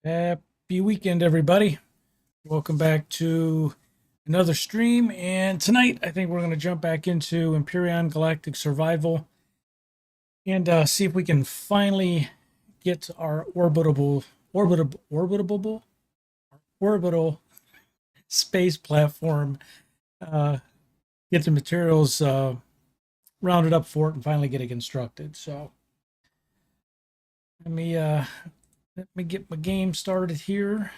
Happy weekend, everybody. Welcome back to another stream. And tonight, I think we're going to jump back into Empyrion Galactic Survival and see if we can finally get our orbital space platform, uh, get the materials rounded up for it, and finally get it constructed. So let me uh, let me get my game started here.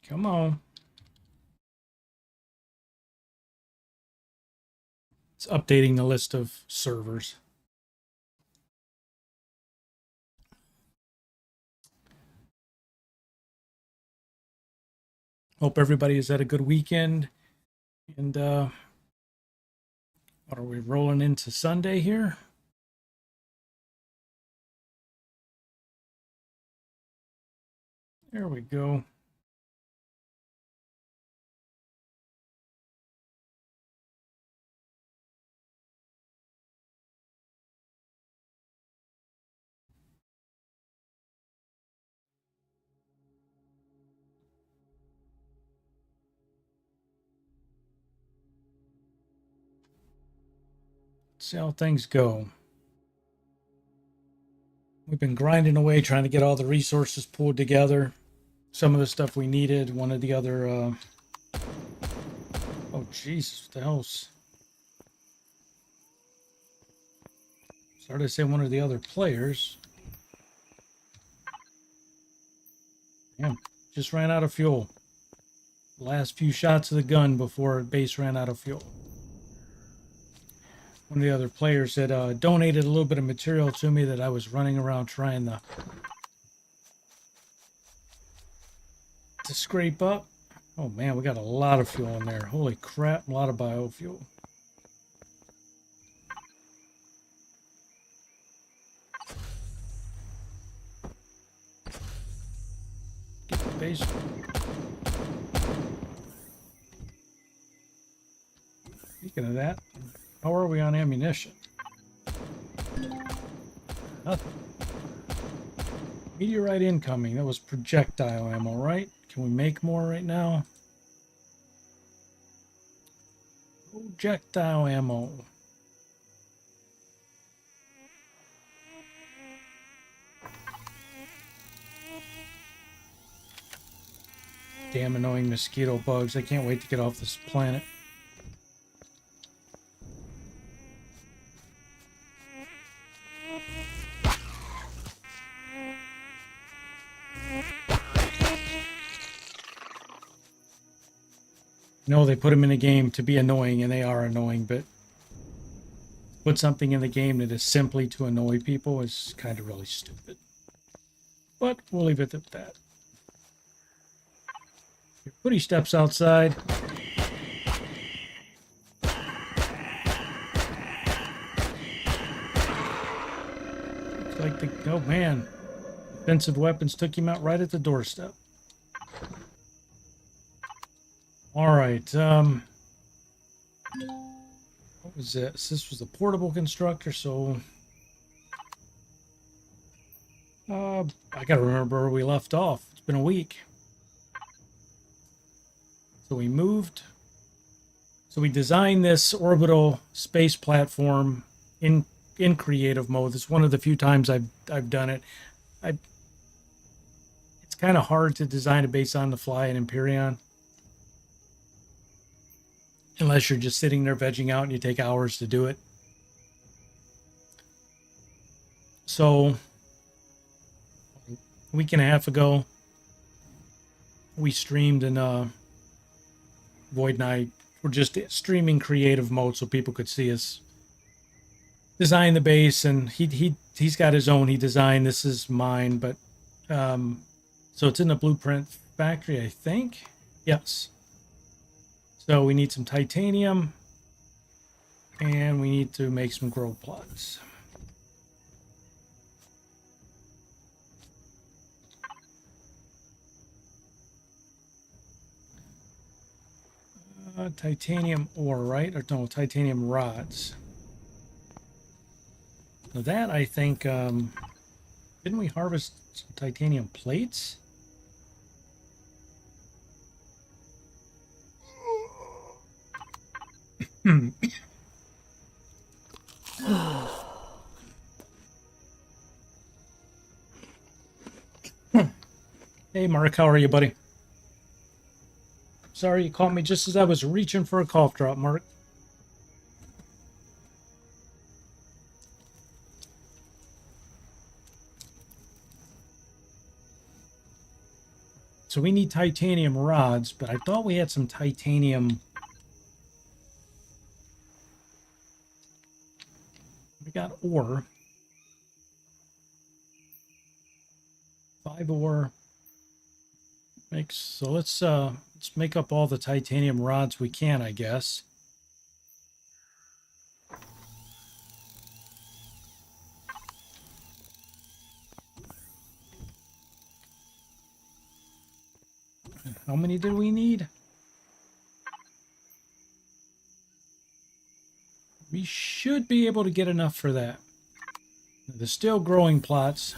Come on. It's updating the list of servers. Hope everybody has had a good weekend. And what are we rolling into Sunday here? There we go. See how things go. We've been grinding away trying to get all the resources pulled together. Some of the stuff we needed, one of the other oh Jesus, what the hell's started to say one of the other players. Damn, just ran out of fuel. Last few shots of the gun before base ran out of fuel. One of the other players had donated a little bit of material to me that I was running around trying to scrape up. Oh man, we got a lot of fuel in there. Holy crap, a lot of biofuel. Get the base. Speaking of that, how are we on ammunition? Nothing. Meteorite incoming. That was projectile ammo, right? Can we make more right now? Projectile ammo. Damn annoying mosquito bugs. I can't wait to get off this planet. No, they put them in the game to be annoying, and they are annoying, but put something in the game that is simply to annoy people is kind of really stupid. But we'll leave it at that. Put he steps outside. Looks like the oh man. Defensive weapons took him out right at the doorstep. All right. What was this? This was the portable constructor, so I gotta remember where we left off. It's been a week. So we moved. So we designed this orbital space platform in creative mode. It's one of the few times I've done it. It's kind of hard to design a base on the fly in Empyrion. Unless you're just sitting there vegging out and you take hours to do it. So a week and a half ago, we streamed and Void and I were just streaming creative mode so people could see us design the base, and he's got his own he designed. This is mine, but so it's in the blueprint factory, I think. Yes. So we need some titanium, and we need to make some grow plots. Titanium ore, right? Or no, titanium rods. Now that, I think, didn't we harvest some titanium plates? Hey, Mark, how are you, buddy? Sorry you caught me just as I was reaching for a cough drop, Mark. So we need titanium rods, but I thought we had some titanium. We got ore. 5 ore. So let's make up all the titanium rods we can, I guess. How many did we need? We should be able to get enough for that. The still growing plots.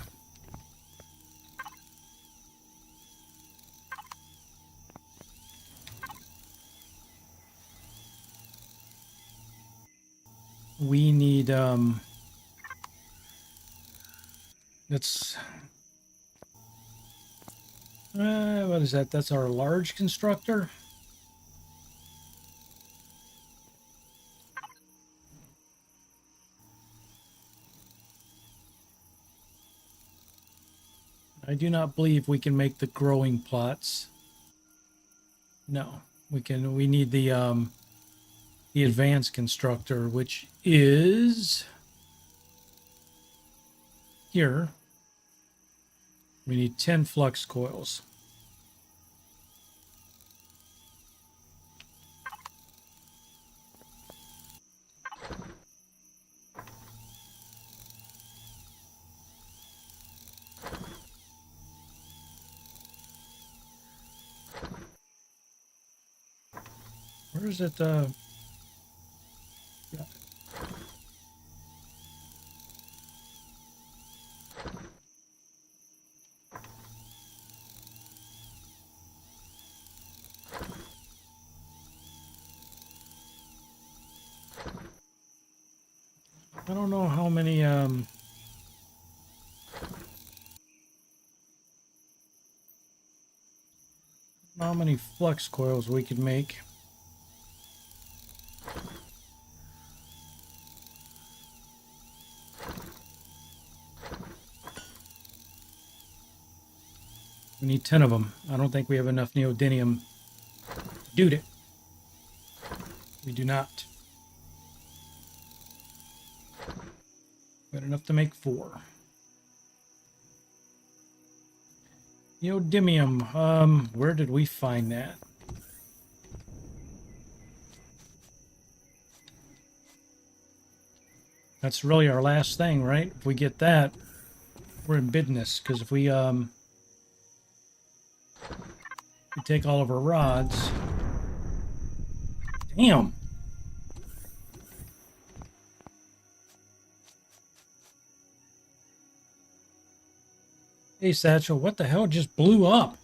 We need, that's, what is that? That's our large constructor. I do not believe we can make the growing plots. No, we need the advanced constructor, which is here. We need 10 flux coils. Where is it? Yeah. I don't know how many flux coils we could make. We need 10 of them. I don't think we have enough neodymium to do it. We do not. We got enough to make 4. Neodymium. Where did we find that? That's really our last thing, right? If we get that, we're in business. Because if we take all of our rods. Damn. Hey, Satchel, what the hell just blew up?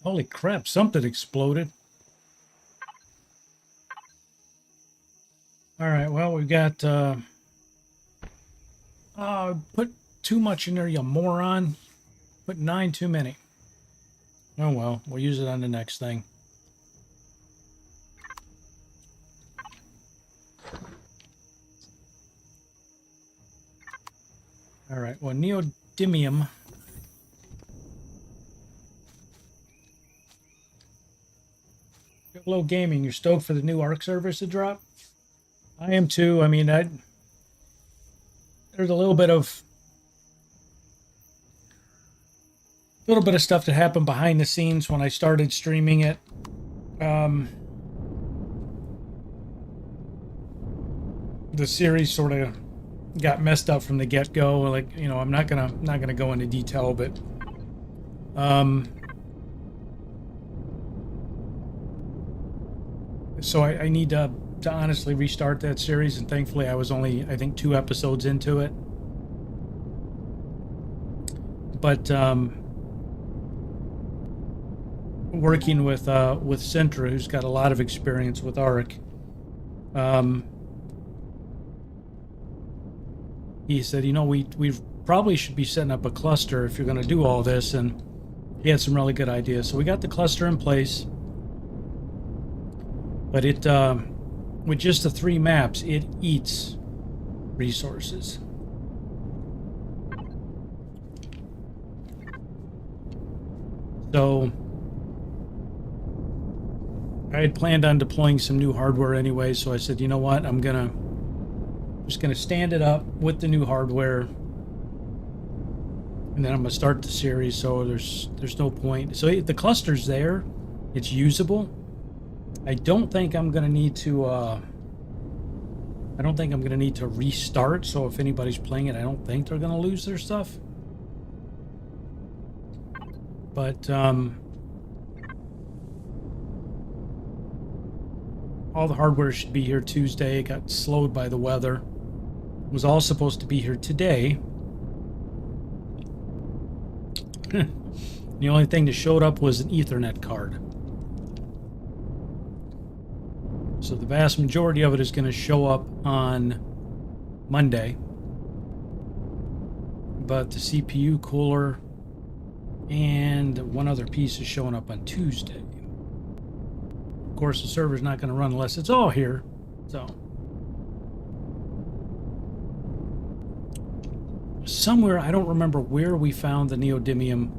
Holy crap, something exploded. All right, well, we've got, put too much in there, you moron. Put 9 too many. Oh, well, we'll use it on the next thing. All right, well, neodymium. Hello, Gaming, you're stoked for the new ARC service to drop? I am too. I mean, there's a little bit of stuff that happened behind the scenes when I started streaming it. The series sort of got messed up from the get-go. Like, you know, I'm not gonna go into detail, but so I need to honestly restart that series, and thankfully I was only, I think, 2 episodes into it. But working with Sintra, who's got a lot of experience with ARC, he said, you know, we probably should be setting up a cluster if you're going to do all this, and he had some really good ideas. So we got the cluster in place, but it with just the 3 maps, it eats resources. So I had planned on deploying some new hardware anyway, so I said, you know what, I'm just gonna stand it up with the new hardware, and then I'm gonna start the series. So there's no point. So the cluster's there, it's usable. I don't think I'm gonna need to restart. So if anybody's playing it, I don't think they're gonna lose their stuff. But all the hardware should be here Tuesday. It got slowed by the weather. It was all supposed to be here today. The only thing that showed up was an Ethernet card. So the vast majority of it is going to show up on Monday. But the CPU, cooler, and one other piece is showing up on Tuesday. Of course, the server's not going to run unless it's all here. So somewhere, I don't remember where we found the neodymium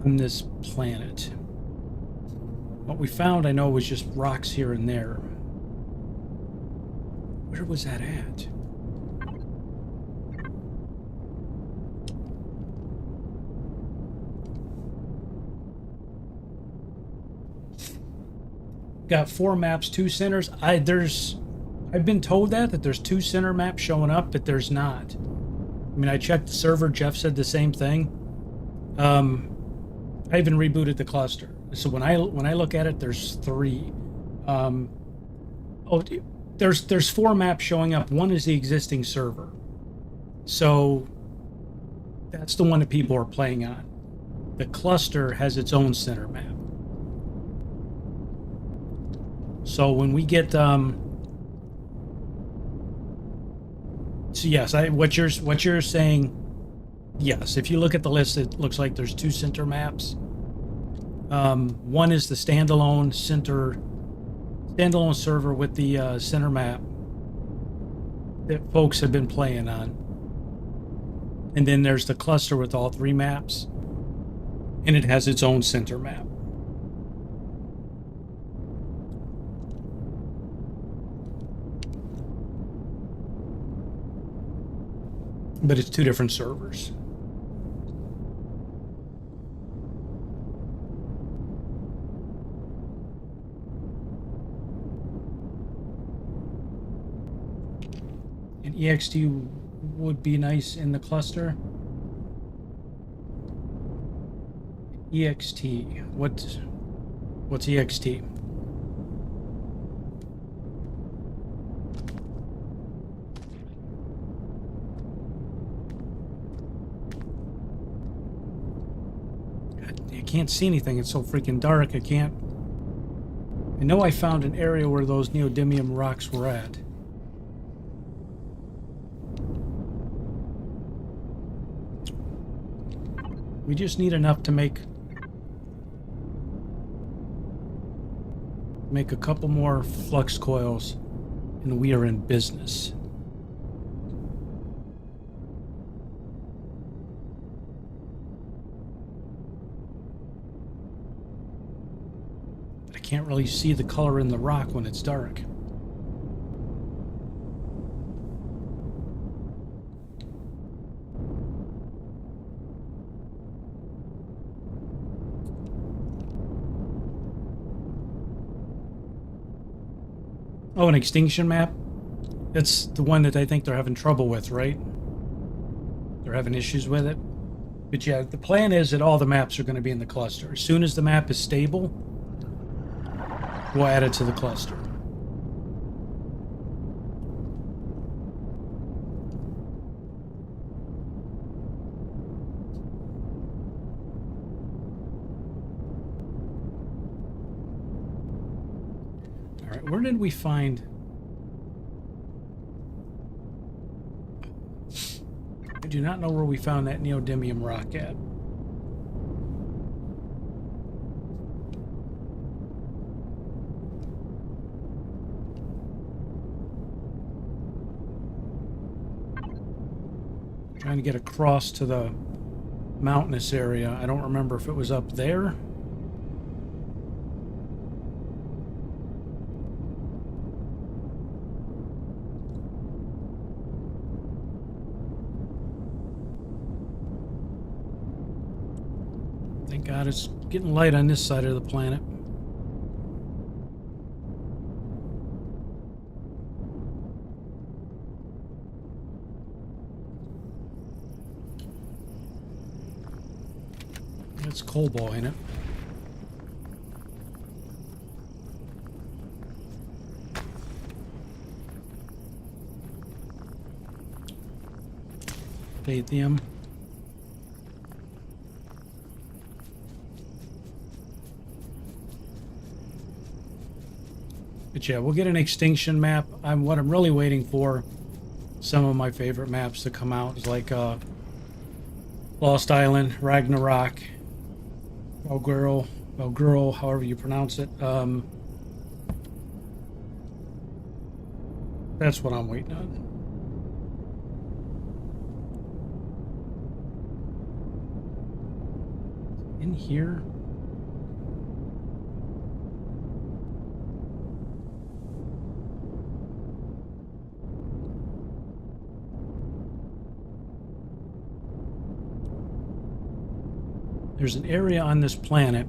on this planet. What we found, I know, was just rocks here and there. Where was that at? Got 4 maps, 2 centers. I've been told that there's 2 center maps showing up, but there's not. I mean, I checked the server. Jeff said the same thing. I even rebooted the cluster. So when I look at it, there's 3. There's 4 maps showing up. One is the existing server. So that's the one that people are playing on. The cluster has its own center map. So when we get so yes, what you're saying, yes, if you look at the list, it looks like there's 2 center maps. One is the standalone server with the center map that folks have been playing on. And then there's the cluster with all 3 maps, and it has its own center map. But it's 2 different servers. And EXT would be nice in the cluster. EXT. What's EXT? I can't see anything. It's so freaking dark. I know I found an area where those neodymium rocks were at. We just need enough to make a couple more flux coils, and we are in business. Can't really see the color in the rock when it's dark. Oh, an extinction map? That's the one that I think they're having trouble with, right? They're having issues with it. But yeah, the plan is that all the maps are going to be in the cluster. As soon as the map is stable, we'll add it to the cluster. All right, where did we find... I do not know where we found that neodymium rock at. Trying to get across to the mountainous area. I don't remember if it was up there. Thank God it's getting light on this side of the planet. It's cobalt in it. Lithium. But yeah, we'll get an extinction map. What I'm really waiting for, some of my favorite maps to come out is like Lost Island, Ragnarok, Valgirl, however you pronounce it. That's what I'm waiting on. In here. There's an area on this planet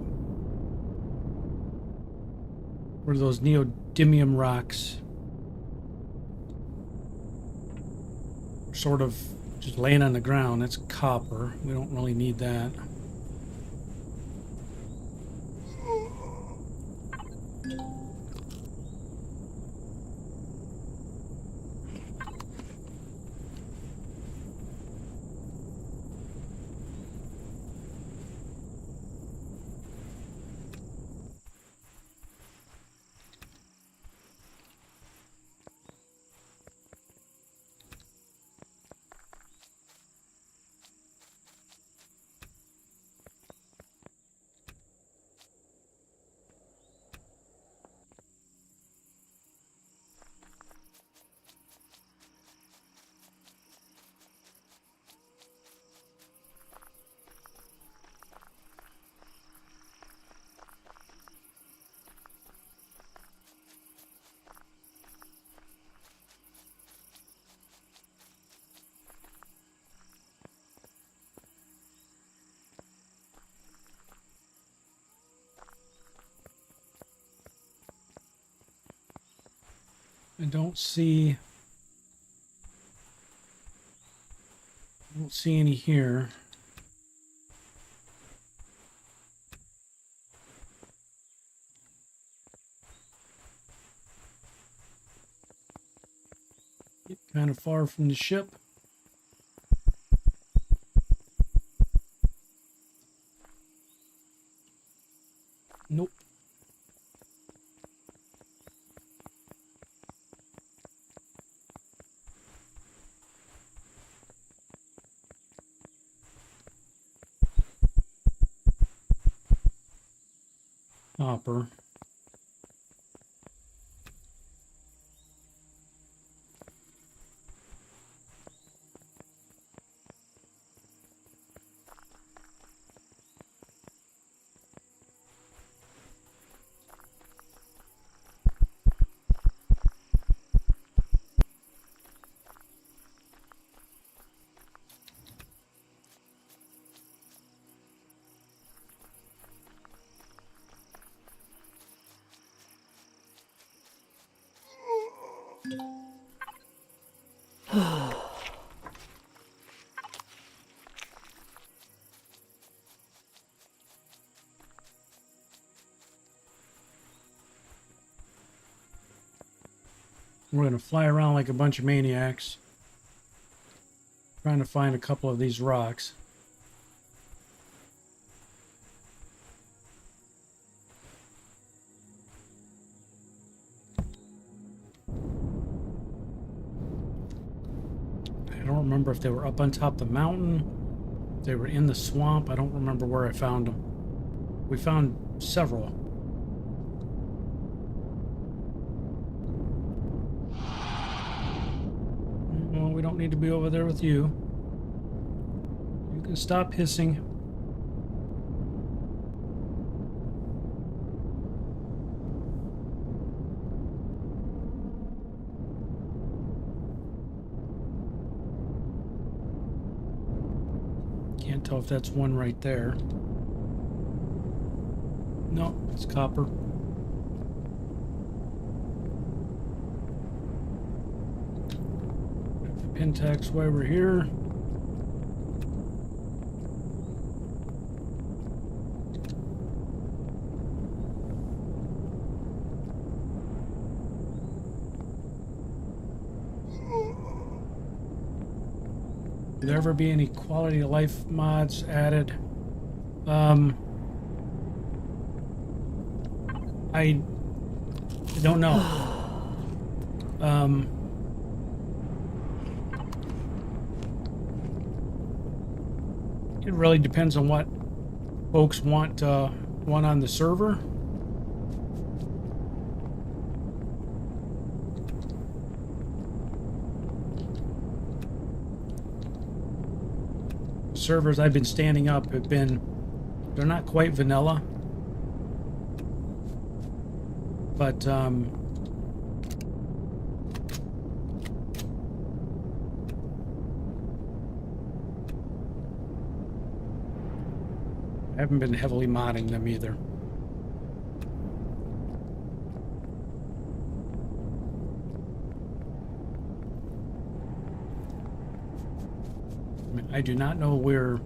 where those neodymium rocks are sort of just laying on the ground. That's copper. We don't really need that. I don't see any here. Get kind of far from the ship. Nope. Hopper. We're going to fly around like a bunch of maniacs, trying to find a couple of these rocks. I don't remember if they were up on top of the mountain, if they were in the swamp. I don't remember where I found them. We found several. Well, we don't need to be over there with you. You can stop hissing. Can't tell if that's one right there. No, it's copper. Pentax while we're here. Will there ever be any quality of life mods added? I don't know. It really depends on what folks want on the server. Servers I've been standing up have been, they're not quite vanilla, but I haven't been heavily modding them either. I mean, I do not know where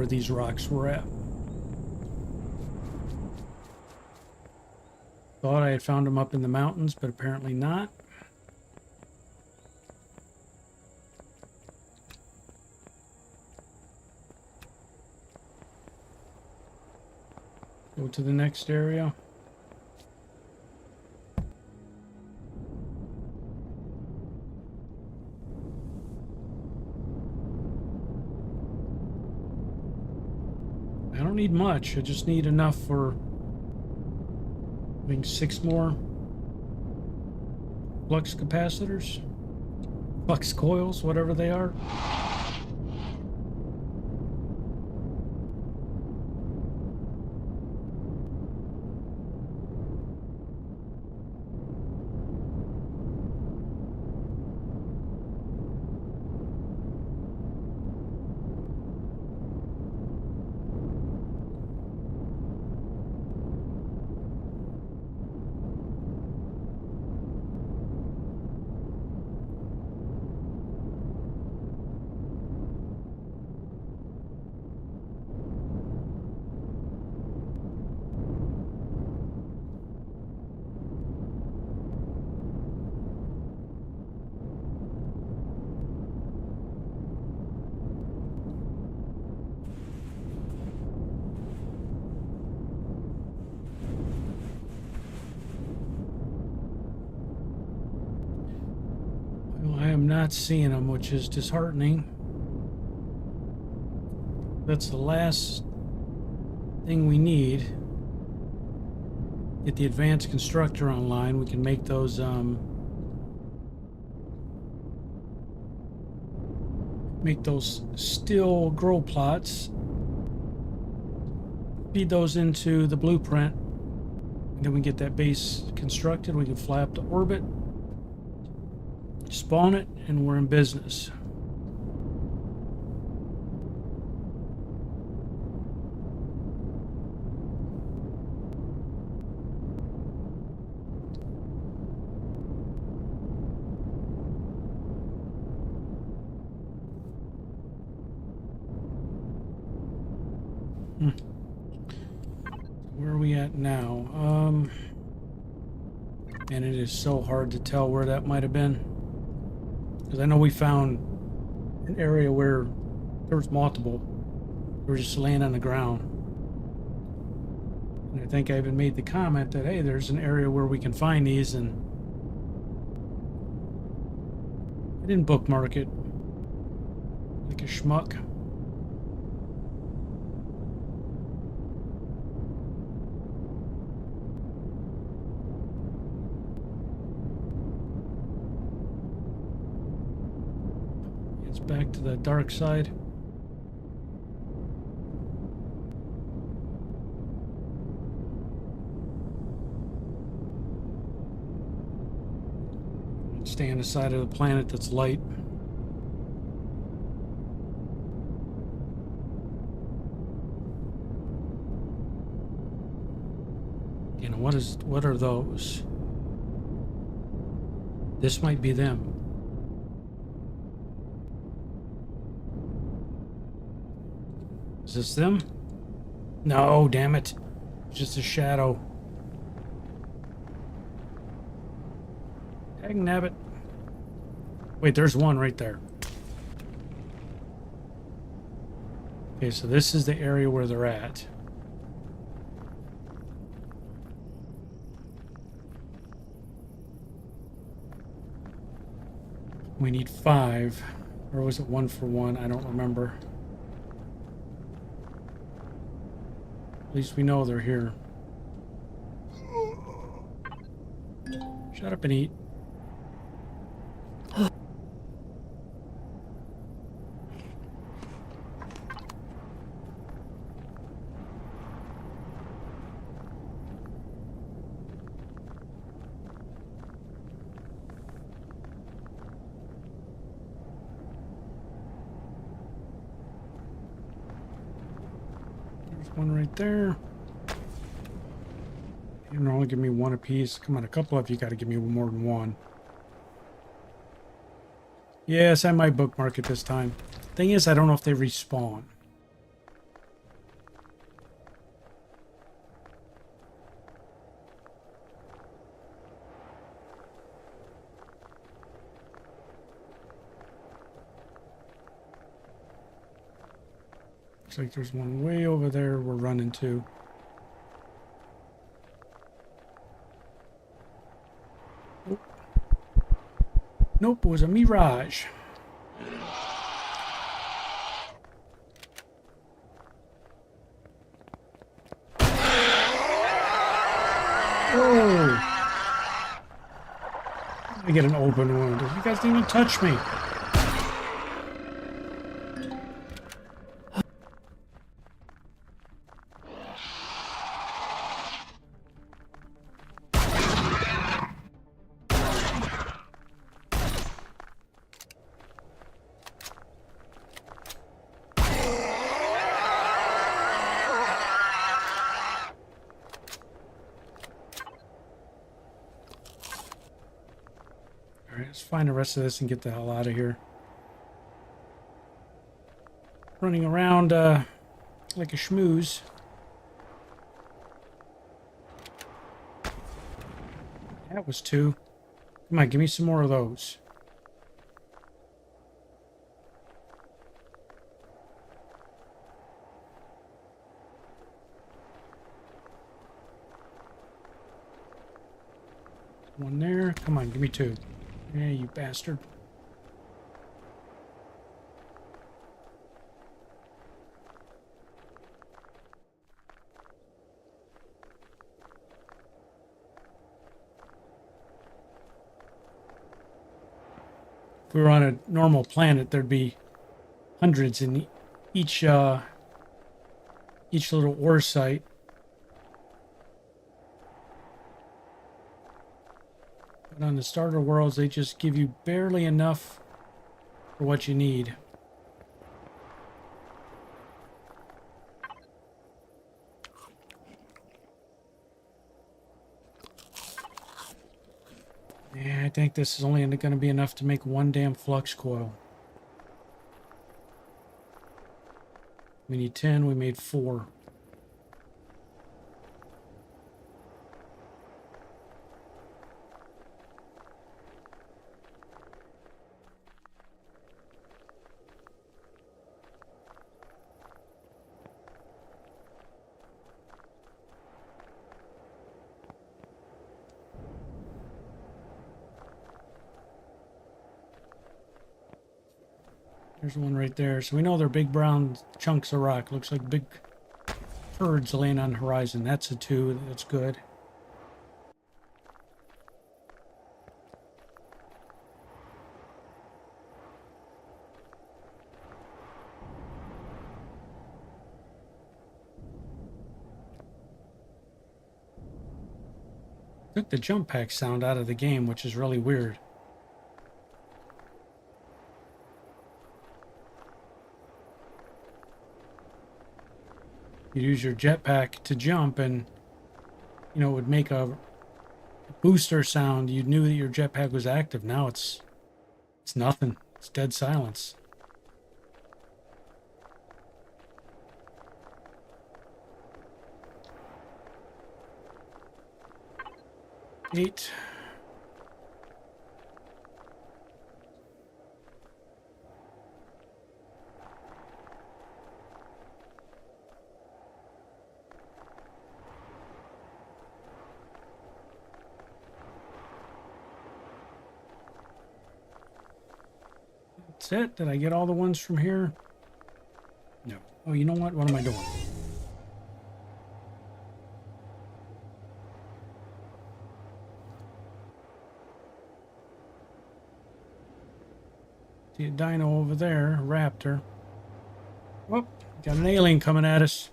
these rocks were at. Thought I had found them up in the mountains, but apparently not. Go to the next area. I don't need much. I just need enough for, I think, 6 more flux capacitors, flux coils, whatever they are. I am not seeing them, which is disheartening. That's the last thing we need. Get the advanced constructor online. We can make those still grow plots. Feed those into the blueprint, and then we get that base constructed. We can fly up to orbit, spawn it, and we're in business. Where are we at now? And it is so hard to tell where that might have been. Because I know we found an area where there was multiple. They were just laying on the ground. And I think I even made the comment that, hey, there's an area where we can find these, and I didn't bookmark it. Like a schmuck. It's back to the dark side. Stay on the side of the planet that's light. You know, what are those? This might be them. Is this them? No, damn it. It's just a shadow. Dang nabbit. Wait, there's one right there. Okay, so this is the area where they're at. We need 5. Or was it 1 for 1? I don't remember. At least we know they're here. Shut up and eat. One right there. You can only give me 1 apiece. Come on, a couple of you got to give me more than 1. Yes, I might bookmark it this time. Thing is, I don't know if they respawn. Looks like there's one way over there we're running to. Oh. Nope, it was a mirage. Oh! I get an open wound. You guys didn't even touch me. Let's find the rest of this and get the hell out of here. Running around like a schmooze. That was 2. Come on, give me some more of those. One there. Come on, give me 2. Yeah, you bastard. If we were on a normal planet, there'd be hundreds in each little ore site. But on the starter worlds, they just give you barely enough for what you need. Yeah, I think this is only going to be enough to make 1 damn flux coil. We need 10, we made 4. . There's one right there. So we know they're big brown chunks of rock. Looks like big turds laying on the horizon. That's a 2. That's good. Took the jump pack sound out of the game, which is really weird. You use your jetpack to jump and, you know, it would make a booster sound. You knew that your jetpack was active. Now it's nothing. It's dead silence. Eight. That's it. Did I get all the ones from here? No. Oh, you know what? What am I doing? See a dino over there, a raptor. Whoop, got an alien coming at us.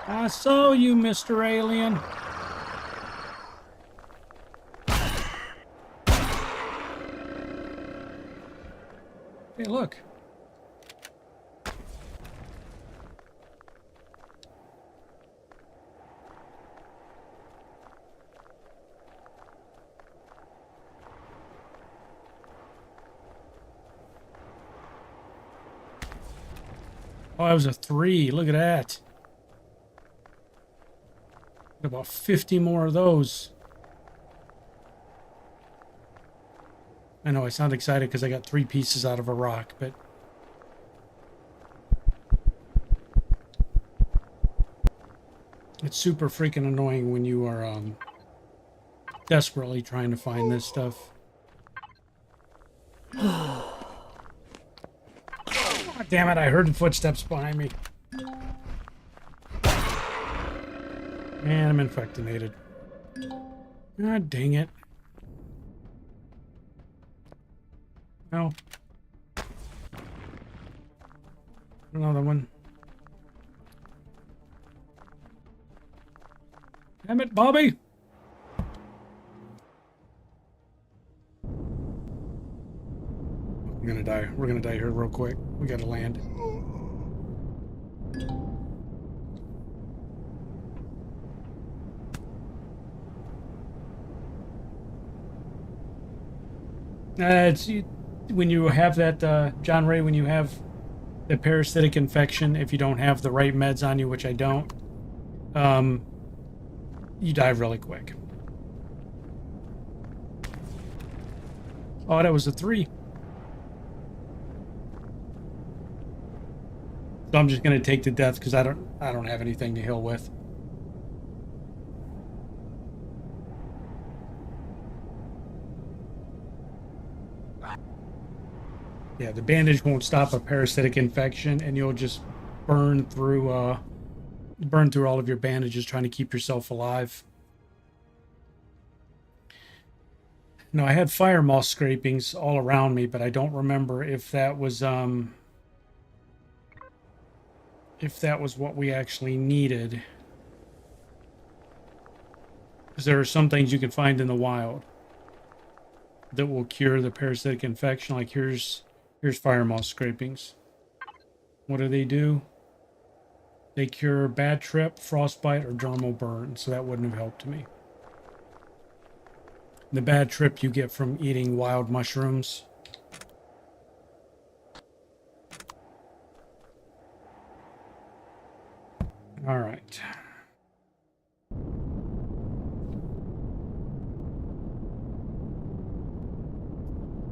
I saw you, Mr. Alien. Hey, look. Oh, that was a 3. Look at that. About 50 more of those. I know I sound excited because I got 3 pieces out of a rock, but it's super freaking annoying when you are desperately trying to find this stuff. Oh, damn it, I heard the footsteps behind me. And I'm infectinated. Ah, dang it. No. Another one. Damn it, Bobby! I'm gonna die. We're gonna die here real quick. We gotta land. It's when you have that, John Ray, when you have the parasitic infection, if you don't have the right meds on you, which I don't, you die really quick. Oh, that was a 3. So I'm just gonna take the death because I don't have anything to heal with. Yeah, the bandage won't stop a parasitic infection, and you'll just burn through all of your bandages trying to keep yourself alive. No, I had fire moth scrapings all around me, but I don't remember if that was what we actually needed. Because there are some things you can find in the wild that will cure the parasitic infection. Like here's fire moth scrapings. What do? They cure bad trip, frostbite, or dermal burn, so that wouldn't have helped me. The bad trip you get from eating wild mushrooms. All right.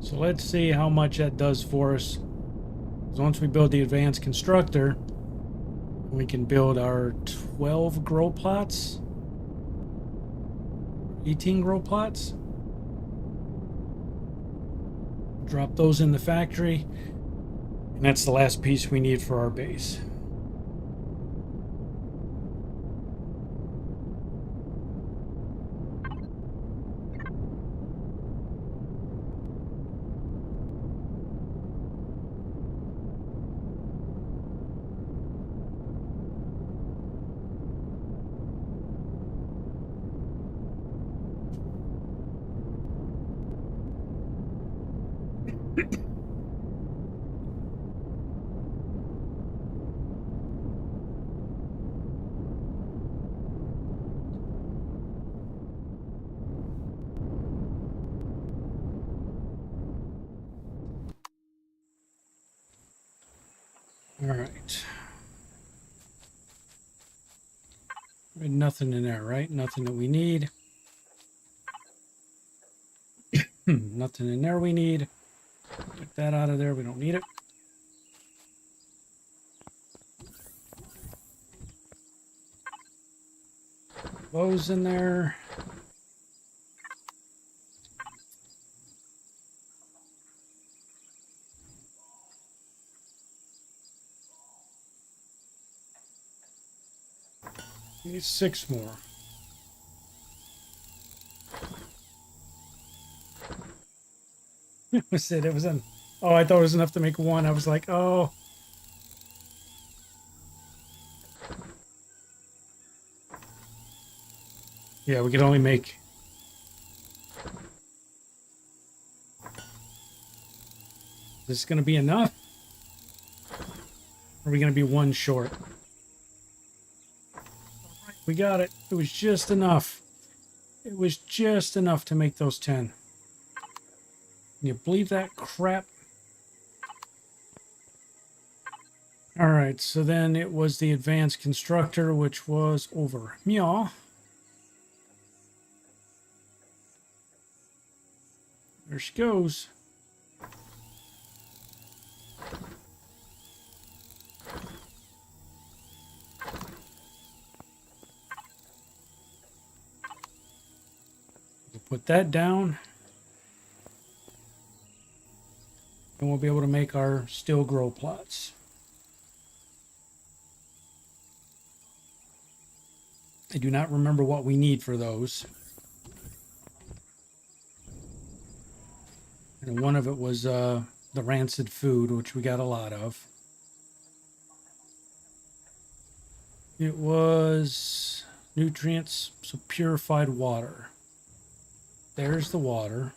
So let's see how much that does for us. So once we build the advanced constructor, we can build our 12 grow plots. 18 grow plots. Drop those in the factory. And that's the last piece we need for our base. All right. Nothing in there, right? Nothing that we need. Nothing in there we need. Get that out of there. We don't need it. Those in there. We need 6 more. Was it? It was an. Oh, I thought it was enough to make 1. I was like, oh. Yeah, we could only make. Is this going to be enough? Or are we going to be 1 short? We got it. It was just enough. It was just enough to make those 10. Can you believe that crap? All right, so then it was the advanced constructor, which was over. Meow. There she goes. We'll put that down. And we'll be able to make our still grow plots. I do not remember what we need for those. And one of it was the rancid food, which we got a lot of. It was nutrients, so purified water. There's the water.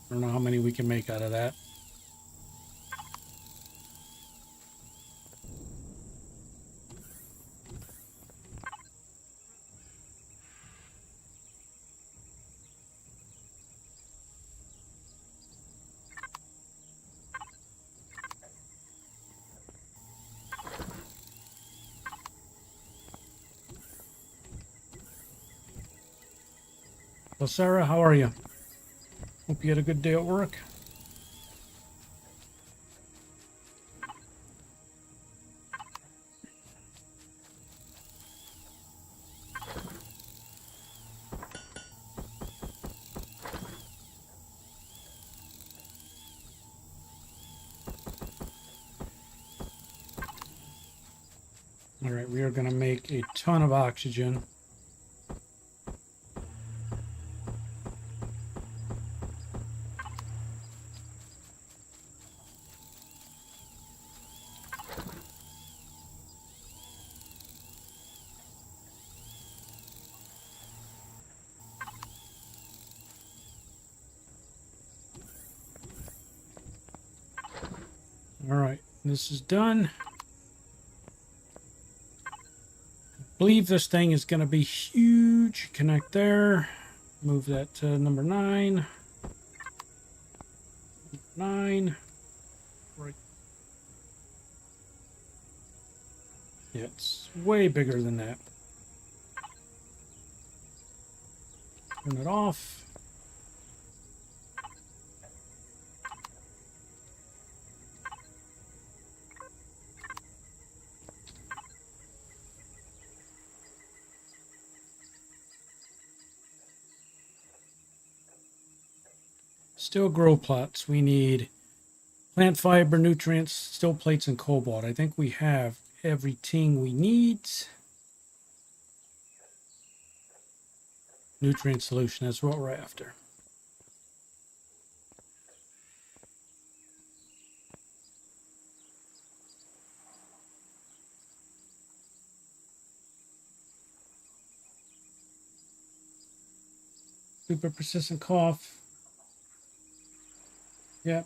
I don't know how many we can make out of that. Well, Sarah, how are you? Hope you had a good day at work. All right, we are going to make a ton of oxygen. All right, this is done. I believe this thing is going to be huge. Connect there. Move that to number 9. 9. Right. Yeah, it's way bigger than that. Turn it off. Still grow plots. We need plant fiber, nutrients, still plates, and cobalt. I think we have everything we need. Nutrient solution, that's what we're after. Super persistent cough. Yep.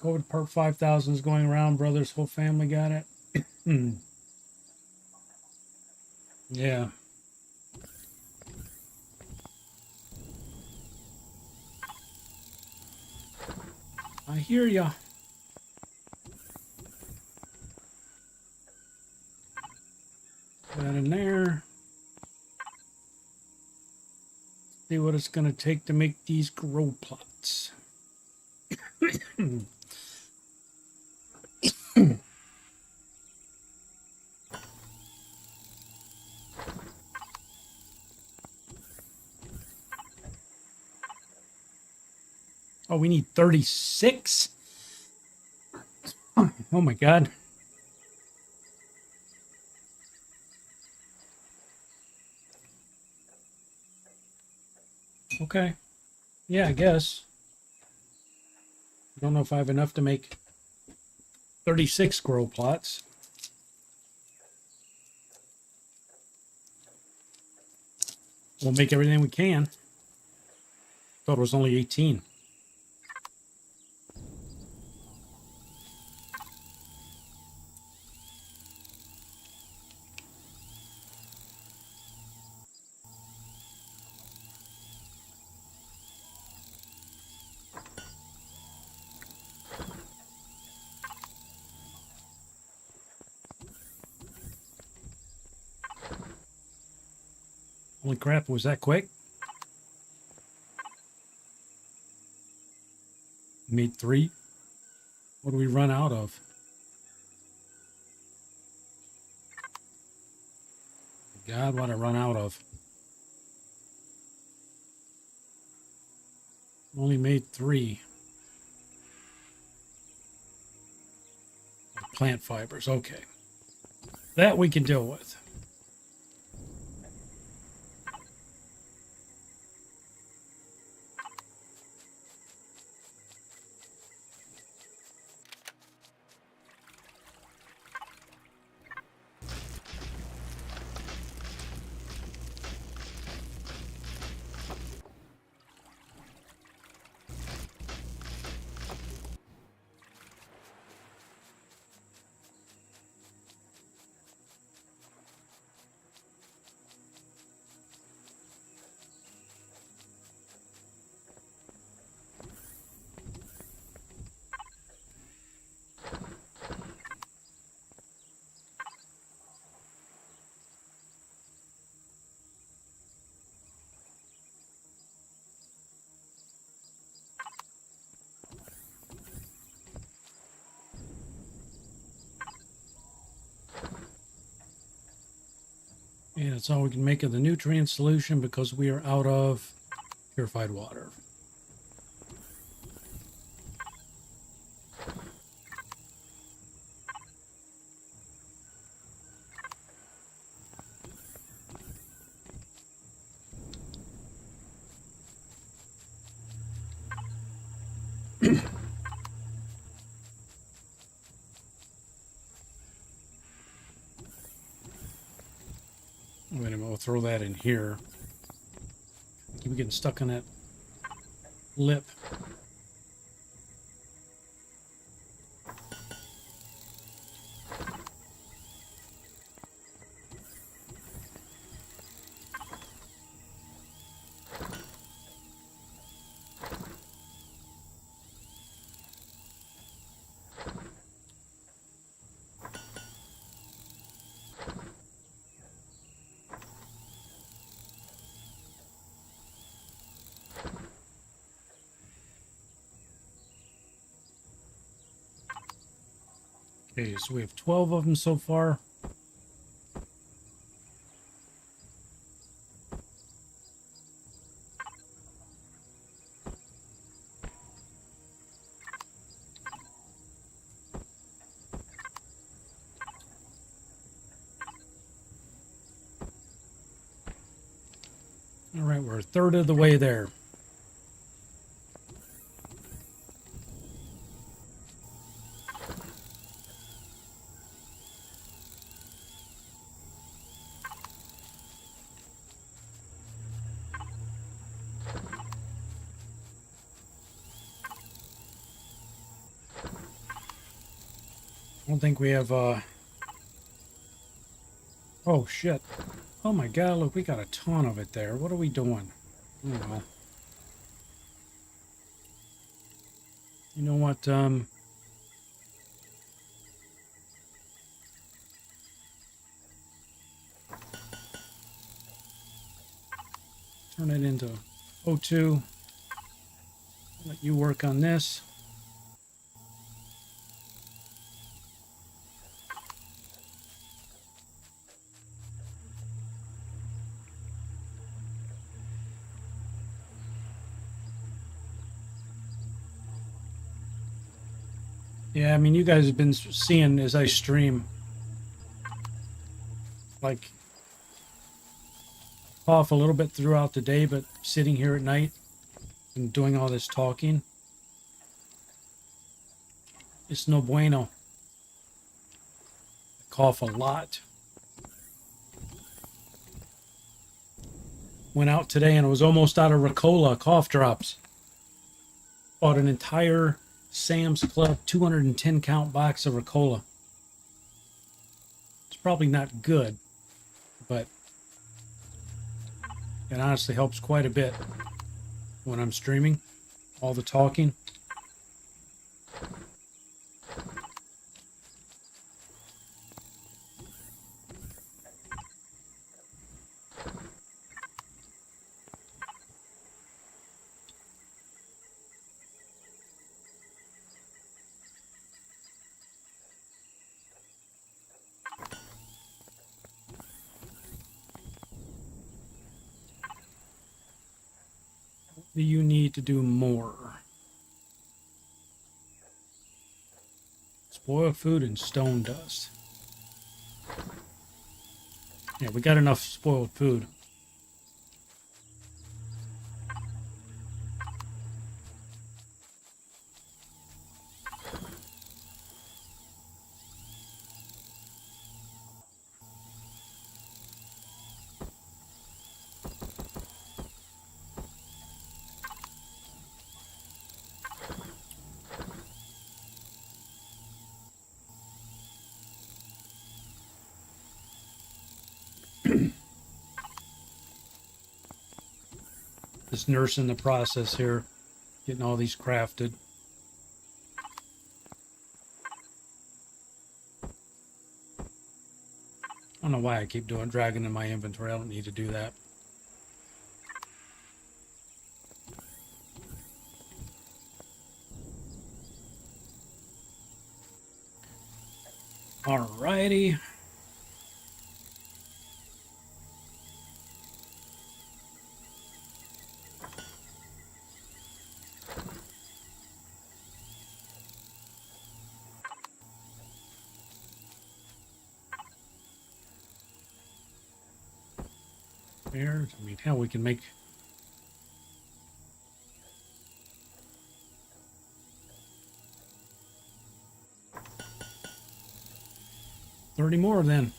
COVID perk 5,000 is going around. Brothers, whole family got it. Yeah. I hear ya. Put that in there. See what it's going to take to make these grow plots. Oh, we need 36? Oh my God. Okay. Yeah, I guess. I don't know if I have enough to make 36 grow plots. We'll make everything we can. Thought it was only 18. Holy crap, was that quick? Made 3. What do we run out of? God, what I run out of. Only made 3. Plant fibers, okay. That we can deal with. And that's all we can make of the nutrient solution because we are out of purified water. Wait a minute, we'll throw that in here. Keep getting stuck on that lip. Okay, so we have 12 of them so far. All right, we're a third of the way there. I don't think we have, oh, shit. Oh, my God, look, we got a ton of it there. What are we doing? Oh, well. You know what, turn it into O2. Let you work on this. Yeah, I mean, you guys have been seeing as I stream, like, cough a little bit throughout the day, but sitting here at night and doing all this talking, it's no bueno. I cough a lot. Went out today and I was almost out of Ricola cough drops. Bought an entire Sam's Club 210 count box of Ricola. It's probably not good, but it honestly helps quite a bit when I'm streaming. All the talking. Do you need to do more? Spoiled food and stone dust. Yeah, we got enough spoiled food. Just nursing the process here, getting all these crafted. I don't know why I keep dragging in my inventory. I don't need to do that. Alrighty. There, I mean, hell, we can make 30 more then.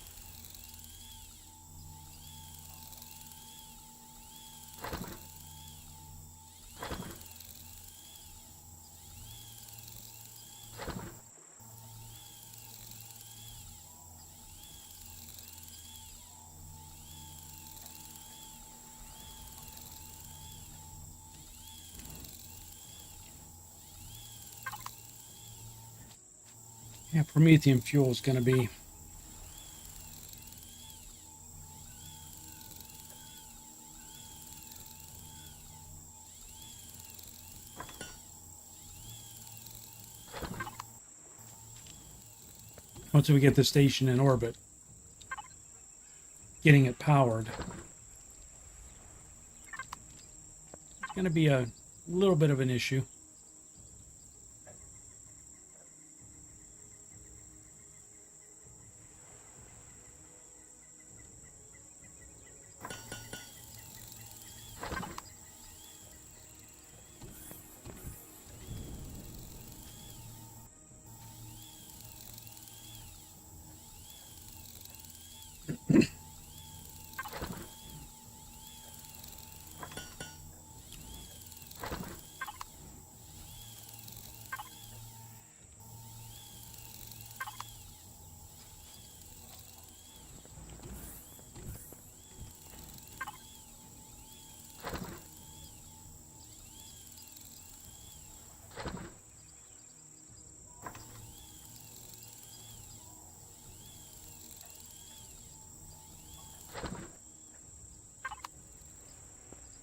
Yeah, Promethean fuel is going to be once we get the station in orbit, getting it powered. It's going to be a little bit of an issue.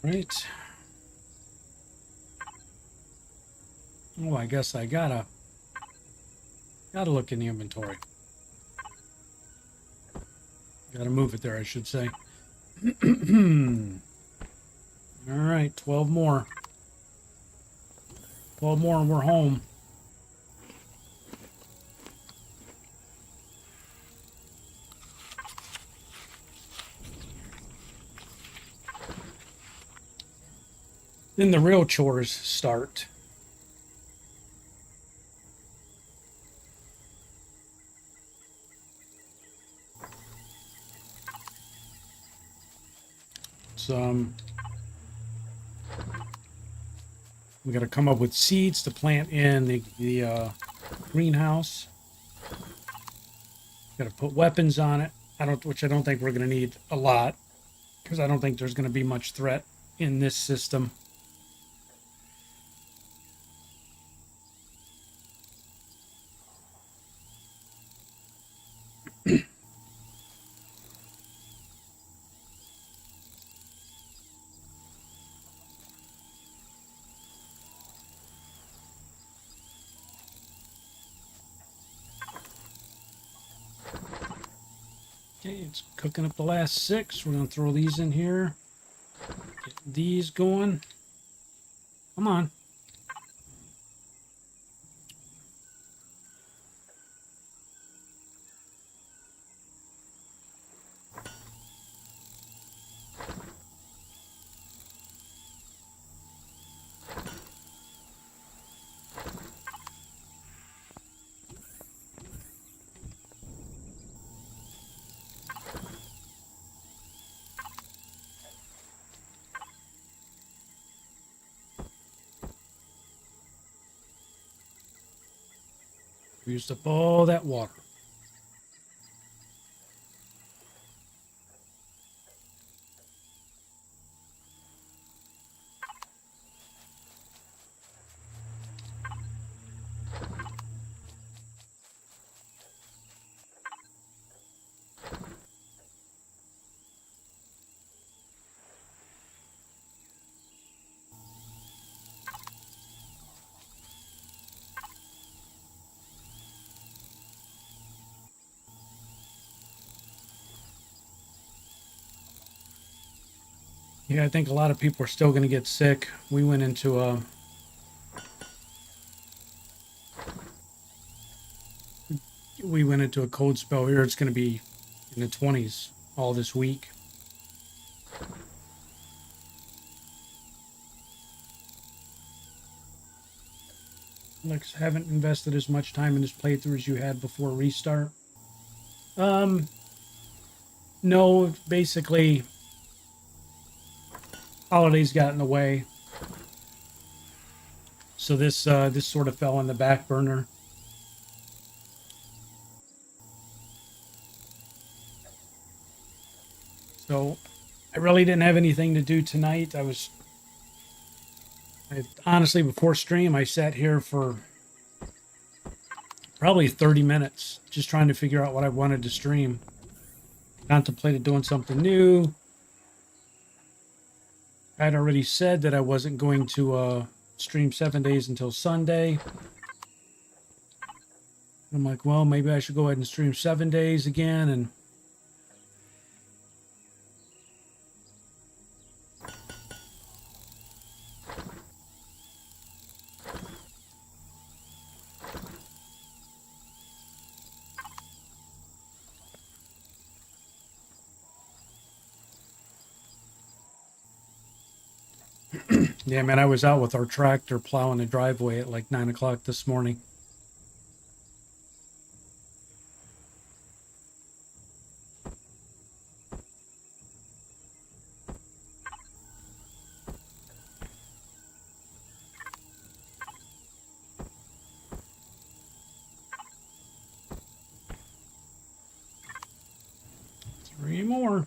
Right. Oh, I guess I gotta look in the inventory. Gotta move it there, I should say. All right, 12 more. 12 more and we're home. Then the real chores start. We got to come up with seeds to plant in the greenhouse. Got to put weapons on it. Which I don't think we're going to need a lot, because I don't think there's going to be much threat in this system. Okay, it's cooking up the last 6. We're going to throw these in here. Get these going. Come on. We used up all that water. Yeah, I think a lot of people are still going to get sick. We went into a cold spell here. It's going to be in the 20s all this week. Lex, haven't invested as much time in this playthrough as you had before restart. No, basically holidays got in the way, so this sort of fell on the back burner. So I really didn't have anything to do tonight. Honestly, before stream, I sat here for probably 30 minutes just trying to figure out what I wanted to stream. Contemplated doing something new. I'd already said that I wasn't going to stream 7 days until Sunday. I'm like, well, maybe I should go ahead and stream 7 days again. And yeah, man, I was out with our tractor plowing the driveway at like 9 o'clock this morning. Three more.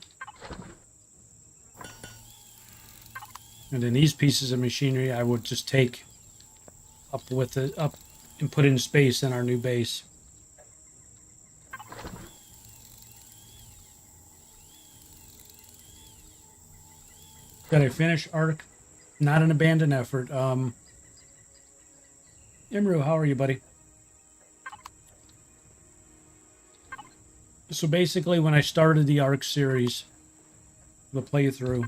And then these pieces of machinery I would just take up and put in space in our new base. Did I finish Arc? Not an abandoned effort. Imru, how are you, buddy? So basically, when I started the Arc series, the playthrough,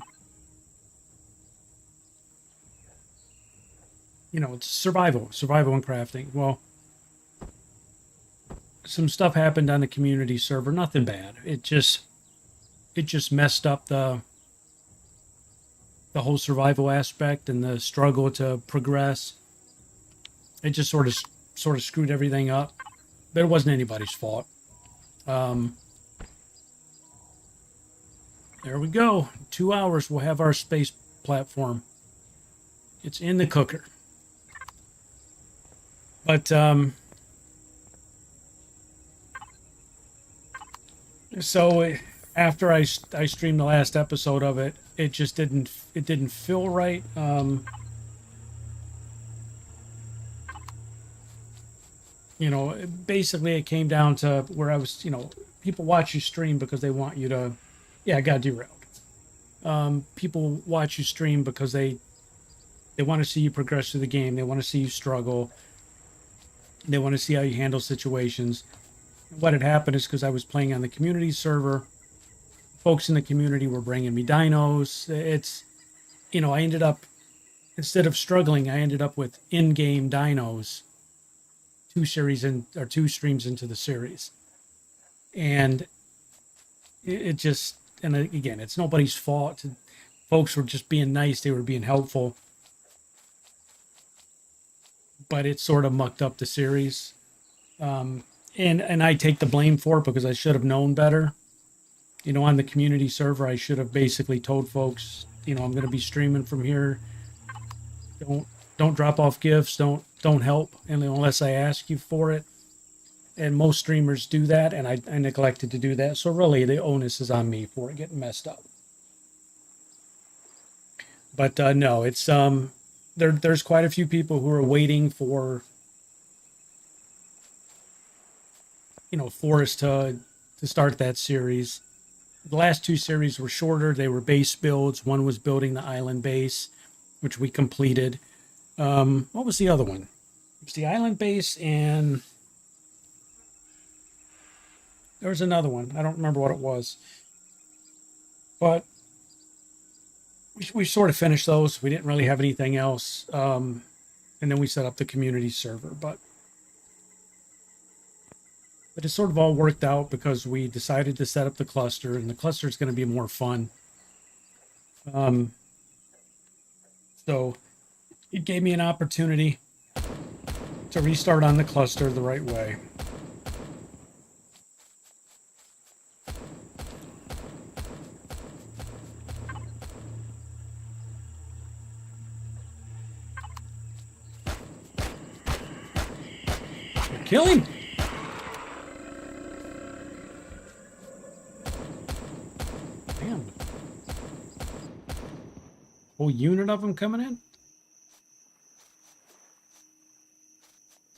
you know, it's survival and crafting. Well, some stuff happened on the community server. Nothing bad. It just messed up the whole survival aspect and the struggle to progress. It just sort of screwed everything up. But it wasn't anybody's fault. There we go. 2 hours, we'll have our space platform. It's in the cooker. But so after I streamed the last episode of it, it just didn't feel right. You know, basically it came down to where I was, you know, people watch you stream because they want you to, yeah, I got derailed. People watch you stream because they want to see you progress through the game. They want to see you struggle. They want to see how you handle situations. What had happened is because I was playing on the community server, folks in the community were bringing me dinos. It's, you know, I ended up, instead of struggling, I ended up with in-game dinos. 2 streams into the series, and it just, and again, it's nobody's fault. Folks were just being nice. They were being helpful, but it sort of mucked up the series. And I take the blame for it because I should have known better. You know, on the community server, I should have basically told folks, you know, I'm going to be streaming from here. Don't drop off gifts. Don't help unless I ask you for it. And most streamers do that, and I neglected to do that. So really, the onus is on me for it getting messed up. But no, it's there's quite a few people who are waiting for, you know, for us to start that series. The last 2 series were shorter. They were base builds. One was building the island base, which we completed. What was the other one? It was the island base, and there was another one. I don't remember what it was. But we sort of finished those. We didn't really have anything else. And then we set up the community server. But it sort of all worked out because we decided to set up the cluster, and the cluster is going to be more fun. So it gave me an opportunity to restart on the cluster the right way. Kill him! Damn. Whole unit of them coming in?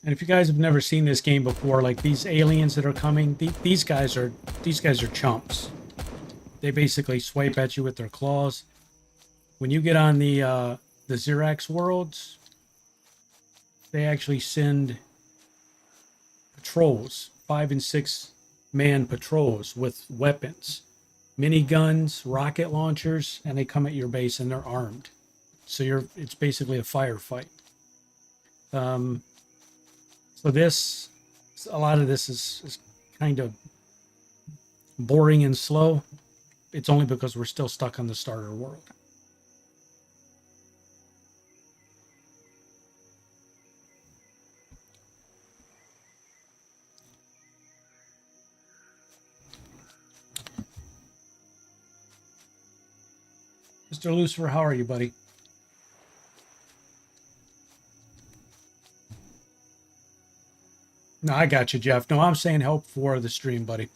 And if you guys have never seen this game before, like these aliens that are coming, these guys are chumps. They basically swipe at you with their claws. When you get on the Xerax worlds, they actually send patrols, 5 and 6 man patrols with weapons, miniguns, rocket launchers, and they come at your base and they're armed. So it's basically a firefight. So a lot of this is kind of boring and slow. It's only because we're still stuck on the starter world. Mr. Lucifer, how are you, buddy? No, I got you, Jeff. No, I'm saying help for the stream, buddy.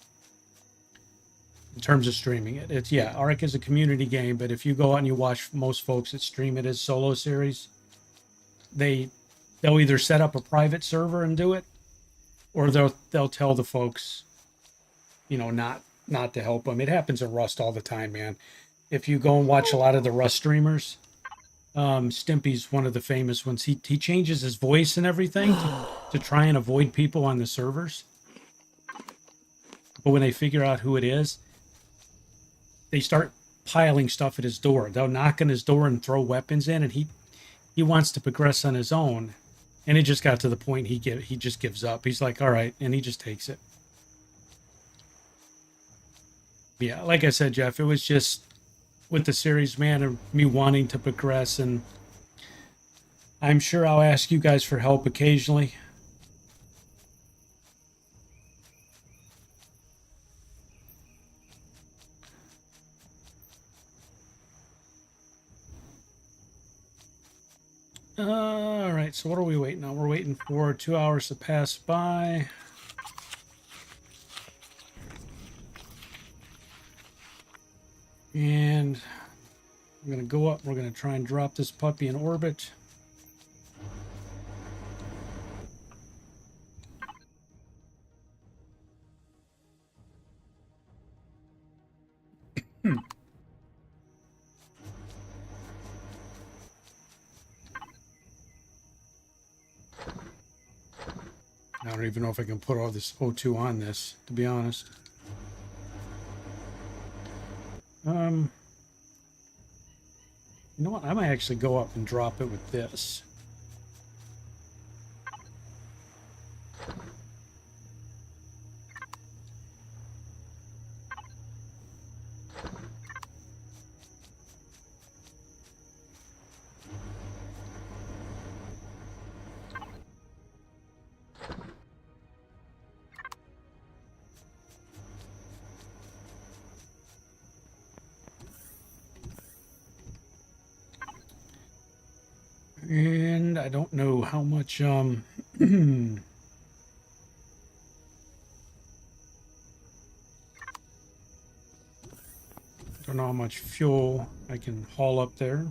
In terms of streaming it. It's, yeah, Ark is a community game, but if you go out and you watch most folks that stream it as solo series, they'll either set up a private server and do it, or they'll tell the folks, you know, not to help them. It happens in Rust all the time, man. if you go and watch a lot of the Rust streamers, Stimpy's one of the famous ones. He changes his voice and everything to try and avoid people on the servers. But when they figure out who it is, they start piling stuff at his door. They'll knock on his door and throw weapons in, and he wants to progress on his own. And it just got to the point he just gives up. He's like, all right, and he just takes it. Yeah, like I said, Jeff, it was just with the series, man, of me wanting to progress, and I'm sure I'll ask you guys for help occasionally. All right, so what are we waiting on? We're waiting for 2 hours to pass by. And I'm going to go up. We're going to try and drop this puppy in orbit. I don't even know if I can put all this O2 on this, to be honest. You know what? I might actually go up and drop it with this. And I don't know how much don't know how much fuel I can haul up there.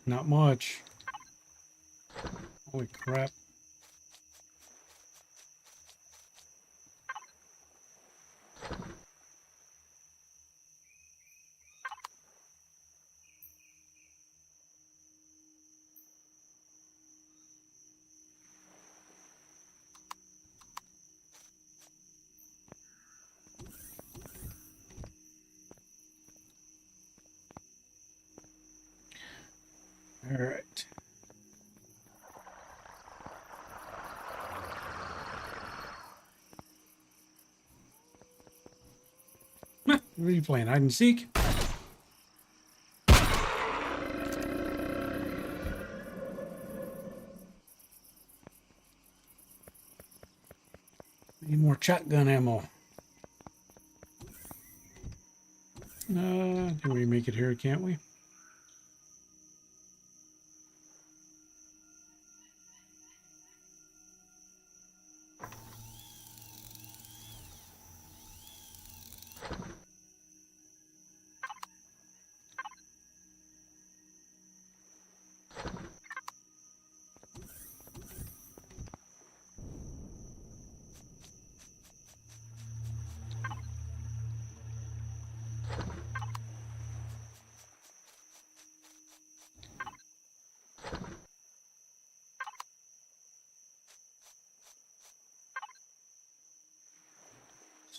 Not much. Holy crap. All right. What are you playing, hide and seek? Need more shotgun ammo. Can we make it here, can't we?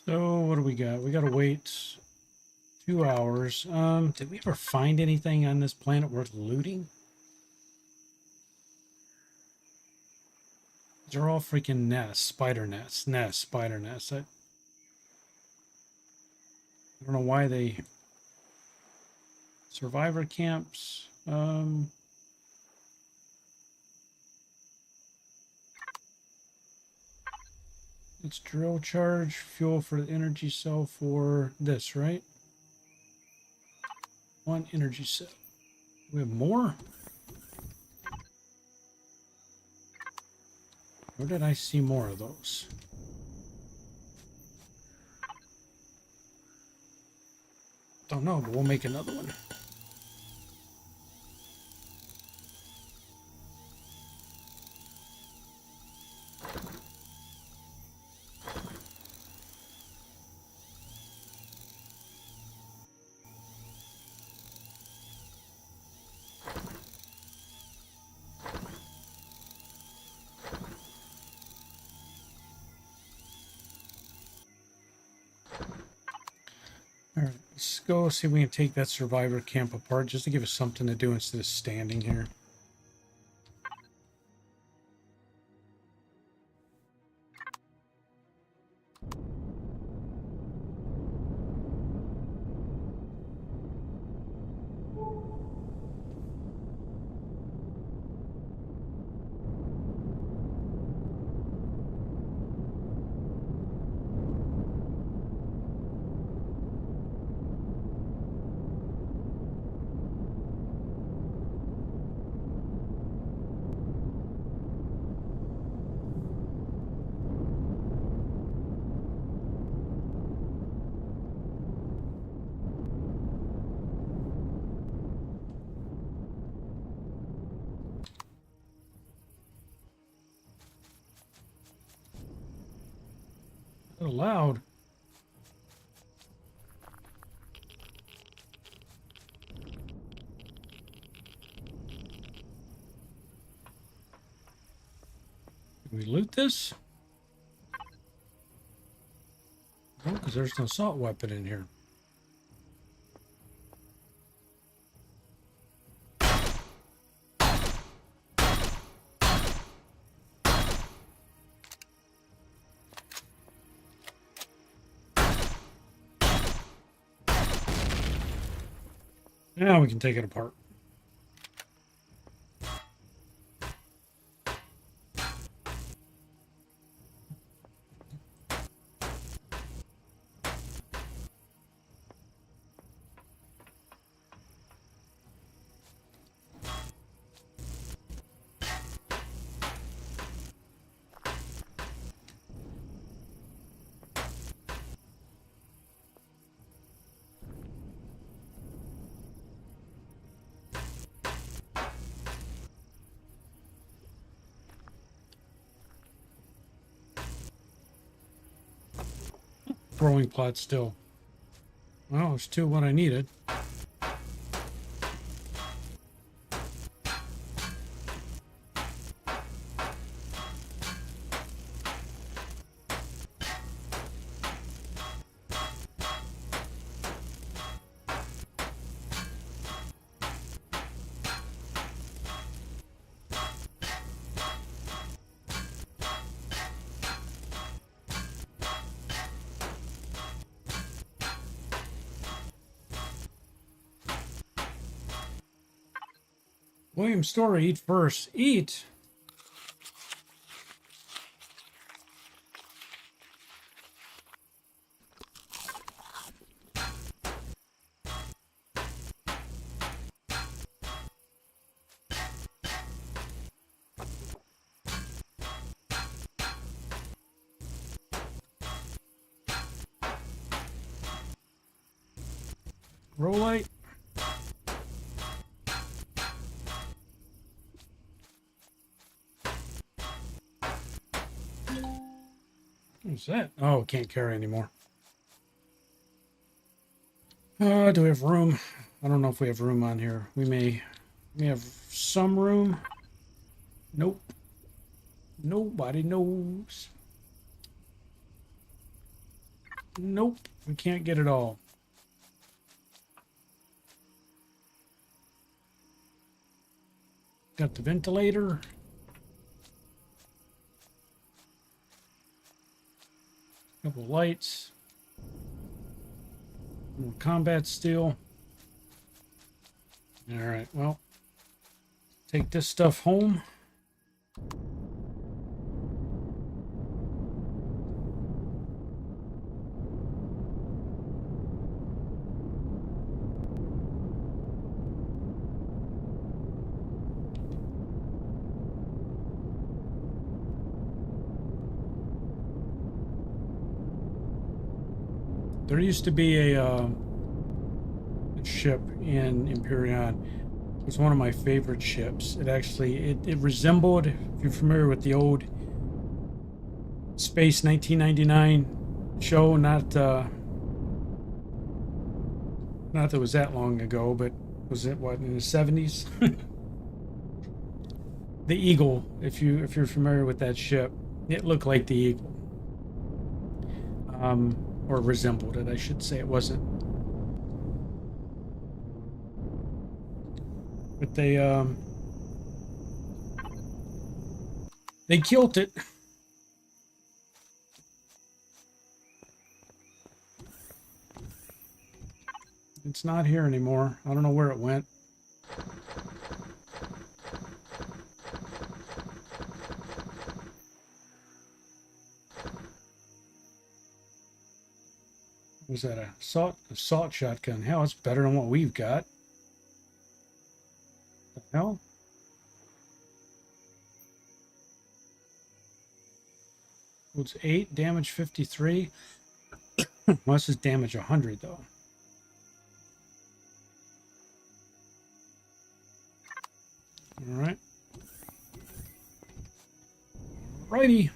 So what do we got? We got to wait 2 hours. Did we ever find anything on this planet worth looting? They're all freaking nests, spider nests, spider nests. I don't know why they... Survivor camps. It's drill charge, fuel for the energy cell for this, right? One energy cell. We have more? Where did I see more of those? Don't know, but we'll make another one. Let's go see if we can take that survivor camp apart just to give us something to do instead of standing here. So loud. Can we loot this? No, because there's no assault weapon in here. Now we can take it apart. Growing plot still. Well, it's two what I needed. William Story, eat first. Eat? Grow light? What's that? Oh, can't carry anymore. Do we have room? I don't know if we have room on here. We may have some room. Nope. Nobody knows. Nope. We can't get it all. Got the ventilator. Couple lights. More combat steel. All right, well, take this stuff home. There used to be a ship in Empyrion. It was one of my favorite ships. It actually, it resembled, if you're familiar with the old Space 1999 show, not that it was that long ago, but was it, what, in the 70s? The Eagle, if you're familiar with that ship, it looked like the Eagle. Or resembled it, I should say. It wasn't But they killed it. It's not here anymore. I don't know where it went. Was that a assault shotgun? Hell, it's better than what we've got. The hell? It's 8, damage 53. Well, this is damage 100 though. All right. Righty.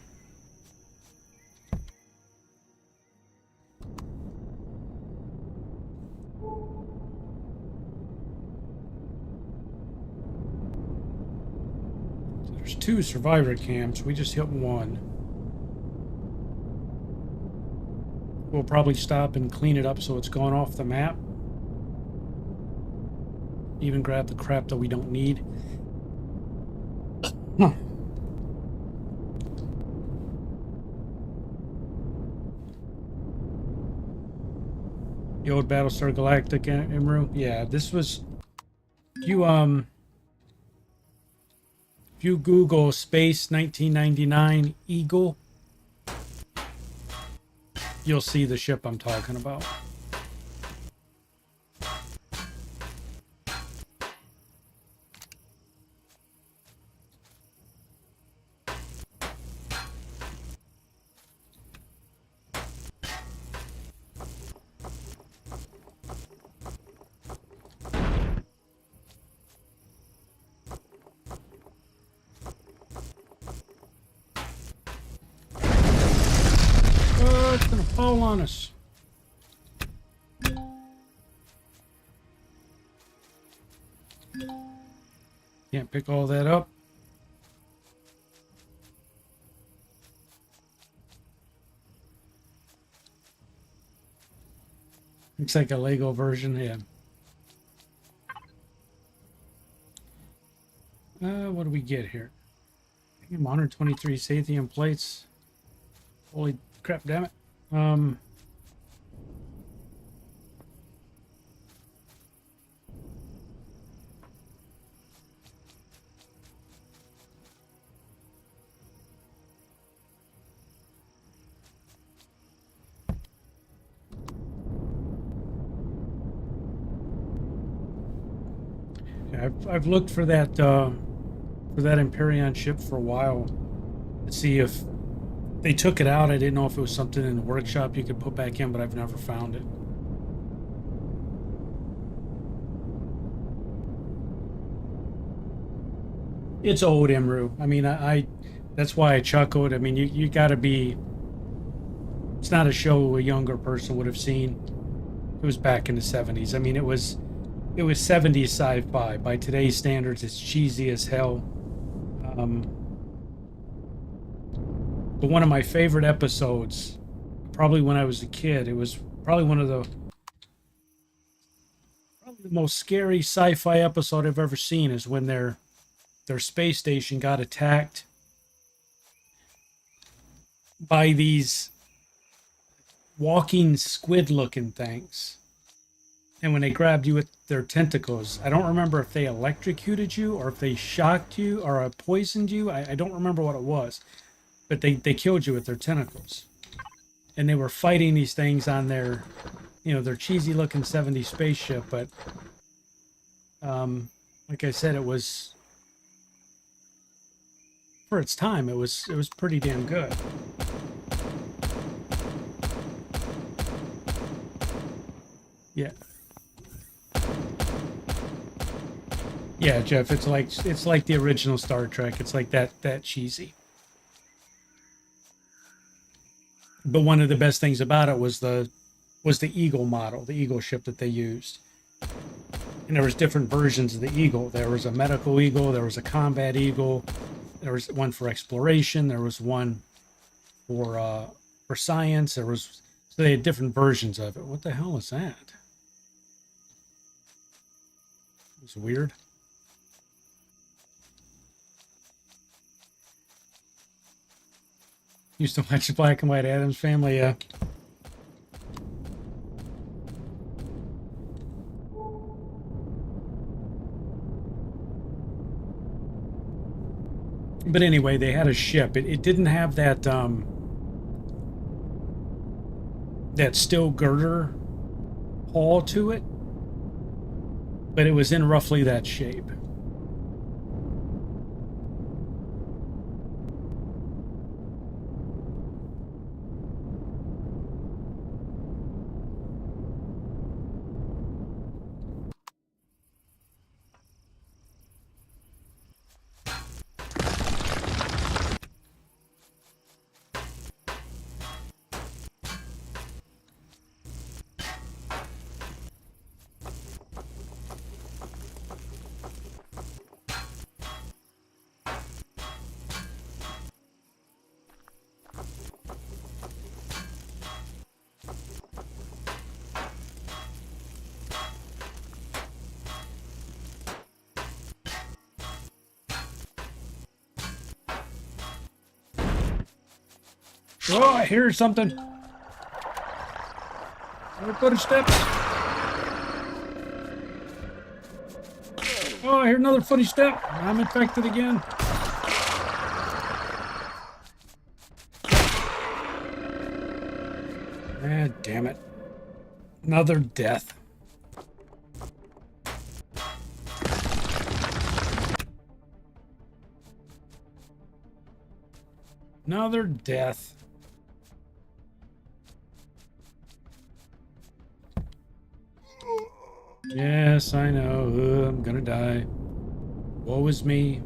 So there's 2 survivor camps. We just hit 1. We'll probably stop and clean it up so it's gone off the map. Even grab the crap that we don't need. Huh. The old Battlestar Galactica, Imru. Yeah, this was... If you Google Space 1999 Eagle, you'll see the ship I'm talking about. It's gonna fall on us. Can't pick all that up. Looks like a Lego version, yeah. What do we get here? 123 Sathium plates. Holy crap, damn it. I've looked for that Empyrion ship for a while to see if they took it out. I didn't know if it was something in the workshop you could put back in, but I've never found it. It's old, Imru. I mean, I that's why I chuckled. I mean, you got to be... It's not a show a younger person would have seen. It was back in the 70s. I mean, it was 70s sci-fi. By today's standards, it's cheesy as hell. But one of my favorite episodes, probably when I was a kid, it was probably one of the most scary sci-fi episode I've ever seen, is when their space station got attacked by these walking squid-looking things. And when they grabbed you with their tentacles, I don't remember if they electrocuted you or if they shocked you or poisoned you. I don't remember what it was. But they killed you with their tentacles. And they were fighting these things on their, their cheesy looking 70s spaceship. But like I said, it was, for its time, it was pretty damn good. Yeah. Yeah, Jeff, it's like the original Star Trek. It's like that cheesy. But one of the best things about it was the Eagle model, the Eagle ship that they used. And there was different versions of the Eagle. There was a medical Eagle, there was a combat Eagle, there was one for exploration, there was one for science, so they had different versions of it. What the hell is that? It's weird. Used to watch Black and White Addams Family, yeah. But anyway, they had a ship. It didn't have that that steel girder hull to it, but it was in roughly that shape. Oh, I hear something. Footsteps. Oh, I hear another footy step. I'm infected again. Ah, damn it. Another death. Another death. Yes, I know. I'm gonna die. Woe is me.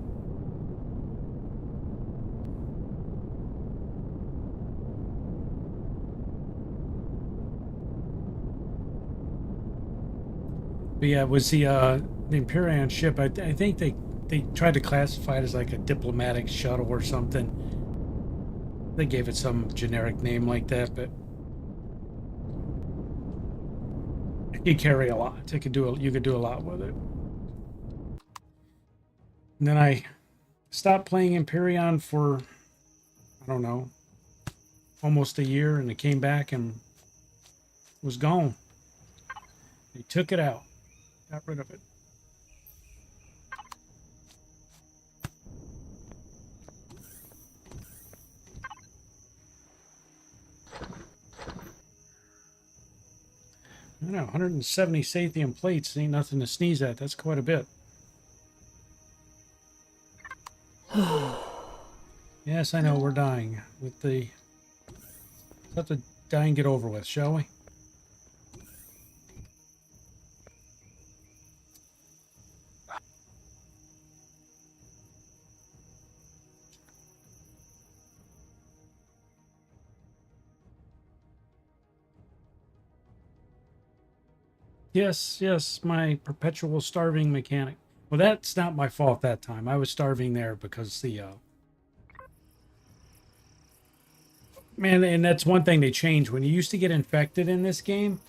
But yeah, it was the Empyrion ship. I think they tried to classify it as like a diplomatic shuttle or something. They gave it some generic name like that, but it could carry a lot. It could do you could do a lot with it. And then I stopped playing Empyrion for, I don't know, almost a year, and it came back and was gone. They took it out, got rid of it. I don't know, 170 Sathium plates ain't nothing to sneeze at. That's quite a bit. Yes, I know, we're dying. With the... Let the dying get over with, shall we? Yes, yes, my perpetual starving mechanic. Well, that's not my fault that time. I was starving there because the... Man, and that's one thing they changed. When you used to get infected in this game,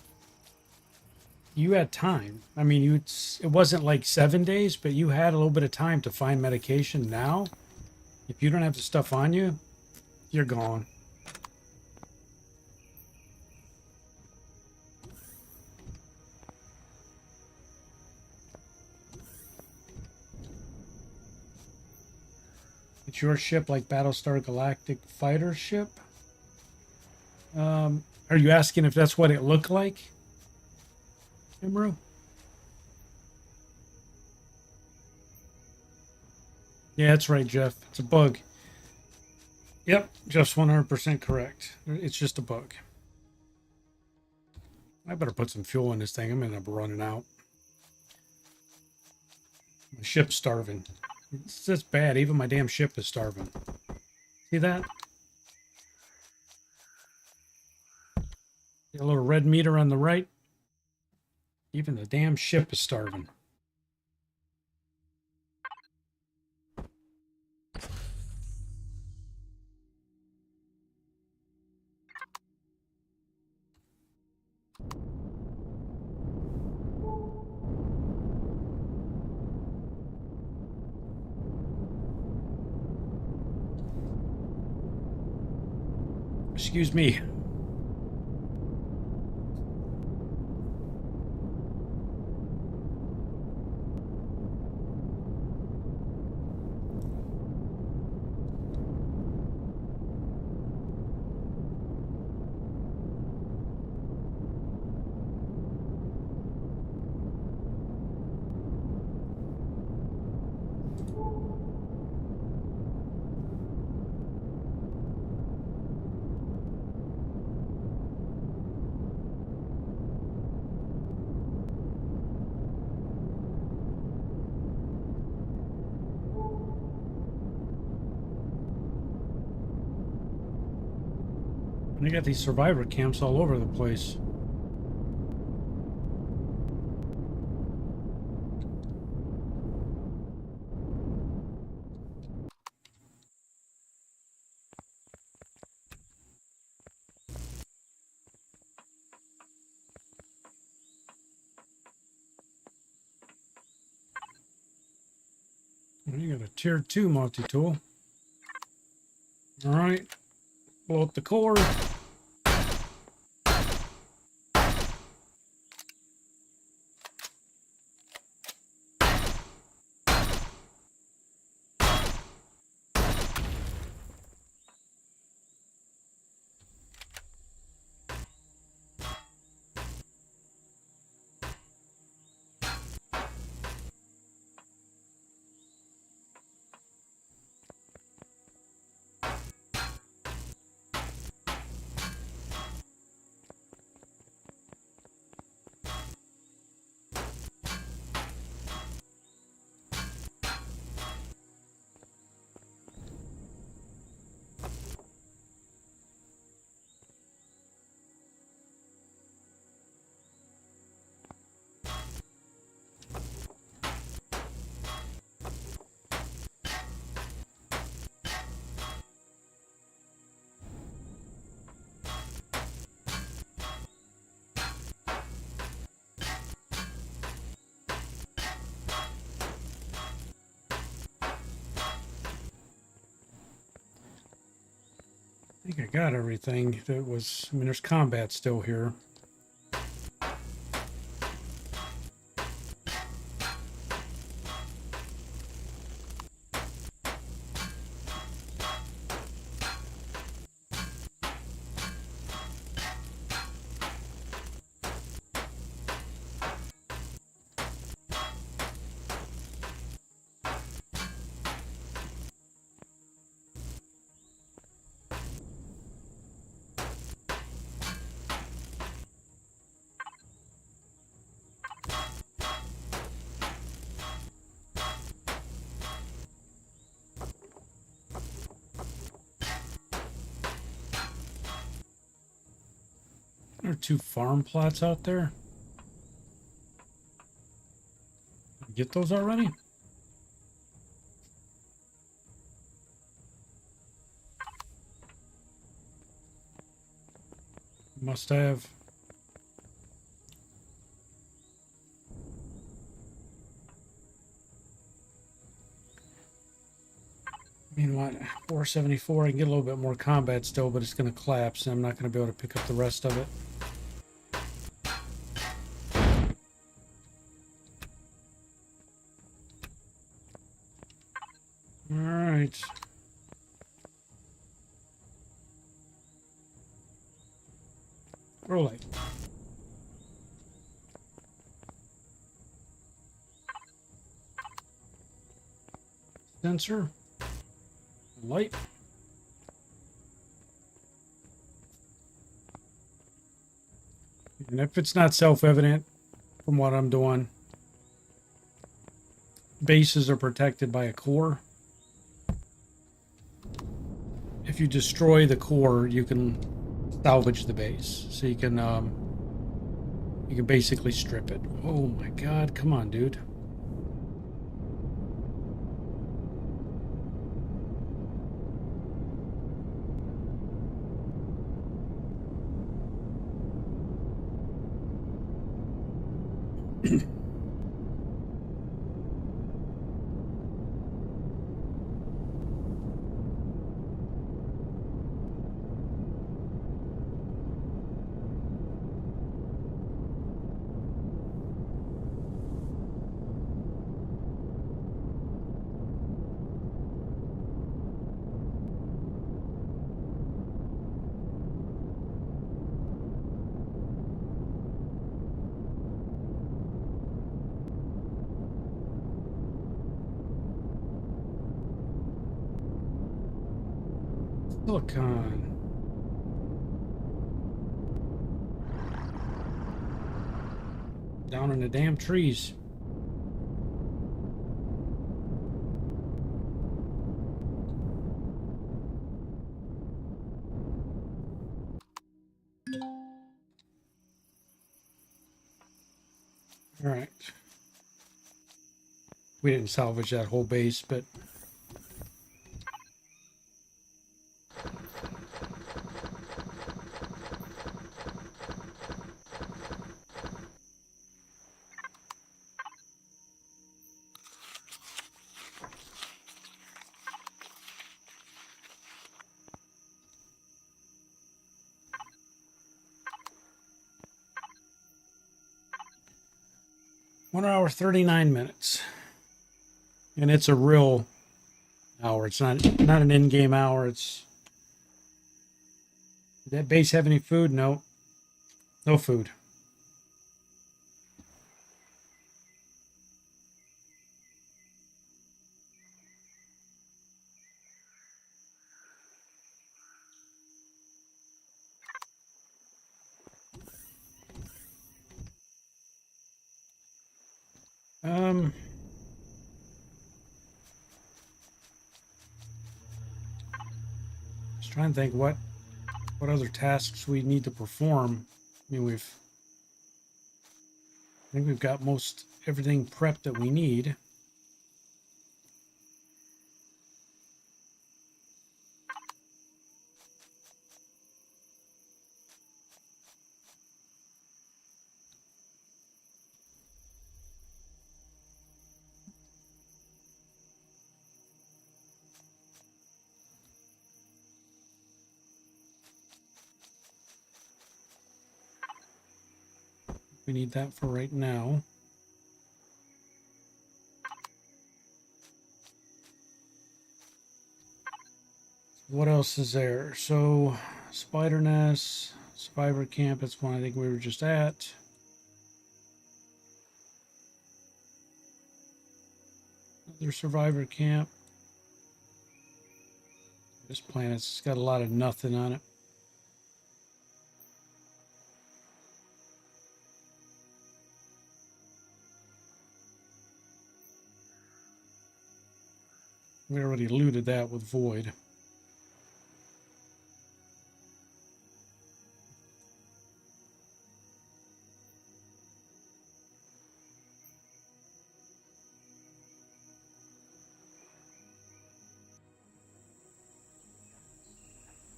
you had time. I mean, it wasn't like 7 days, but you had a little bit of time to find medication. Now, if you don't have the stuff on you, you're gone. It's your ship like Battlestar Galactic fighter ship? Are you asking if that's what it looked like, Imru? Yeah, that's right, Jeff. It's a bug. Yep, Jeff's 100% correct. It's just a bug. I better put some fuel in this thing. I'm going to end up running out. My ship's starving. It's bad. Even my damn ship is starving. See that? Got a little red meter on the right. Even the damn ship is starving. Excuse me. And they got these survivor camps all over the place. You got a tier 2 multi-tool. All right, blow up the core. I think I got everything that was, I mean, there's combat still here. There are 2 farm plots out there. Get those already? Must have. I mean, what? 474, I can get a little bit more combat still, but it's going to collapse, and I'm not going to be able to pick up the rest of it. All right. Roll it. Sensor. Light. And if it's not self-evident from what I'm doing, bases are protected by a core. If you destroy the core, you can salvage the base. So you can basically strip it. Oh my god, come on, dude. Silicon. Down in the damn trees. All right. We didn't salvage that whole base, but one hour 39 minutes. And it's a real hour. It's not an in-game hour. It's did that base have any food? No. No food. Just trying to think what other tasks we need to perform. I mean, I think we've got most everything prepped that we need. We need that for right now. What else is there? So, spider nest, survivor camp, that's one I think we were just at. Another survivor camp. This planet's got a lot of nothing on it. We already looted that with Void.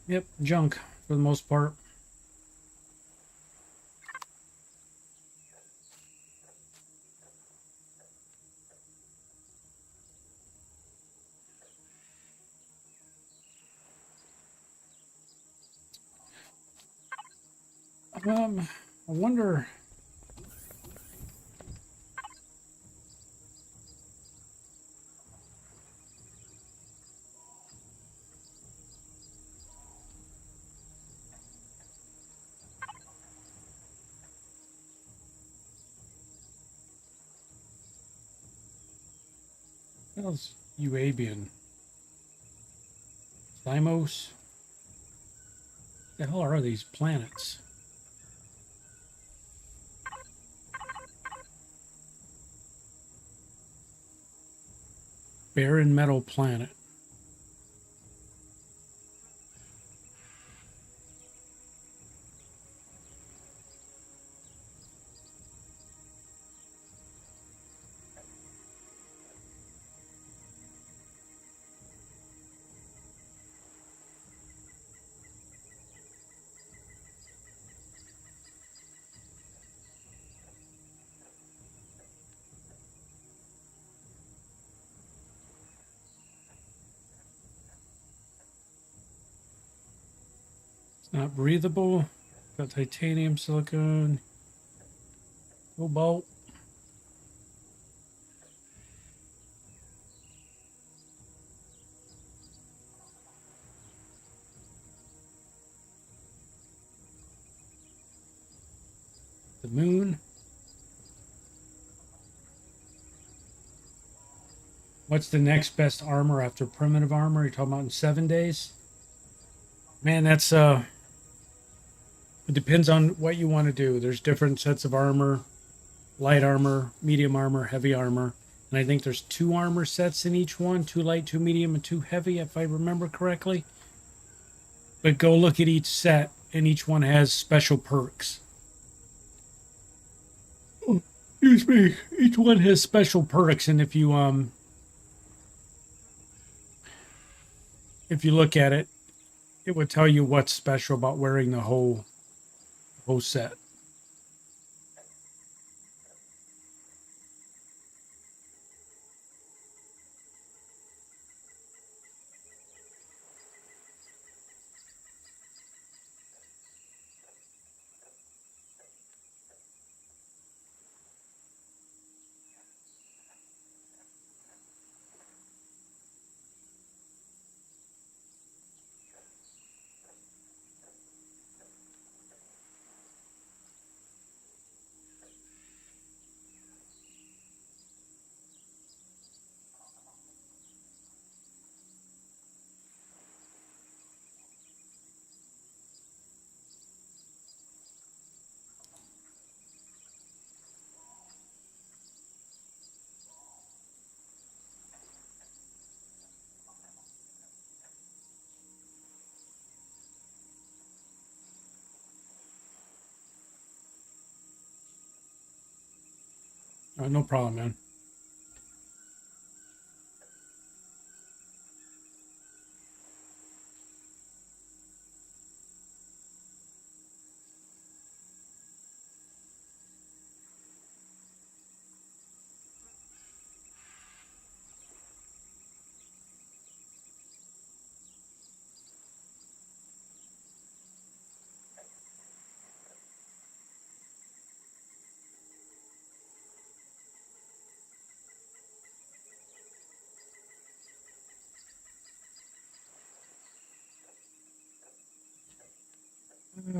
Yep, junk for the most part. I wonder. What else? Uabian. Thymos? What the hell are these planets? Barren metal planet. Not breathable. Got titanium, silicone, cobalt. The moon. What's the next best armor after primitive armor? You're talking about in 7 days? Man, that's it depends on what you want to do. There's different sets of armor: light armor, medium armor, heavy armor. And I think there's 2 armor sets in each one: 2 light, 2 medium, and 2 heavy, if I remember correctly. But go look at each set, and each one has special perks. Oh, excuse me. Each one has special perks, and if you look at it, it would tell you what's special about wearing the whole set. No problem, man.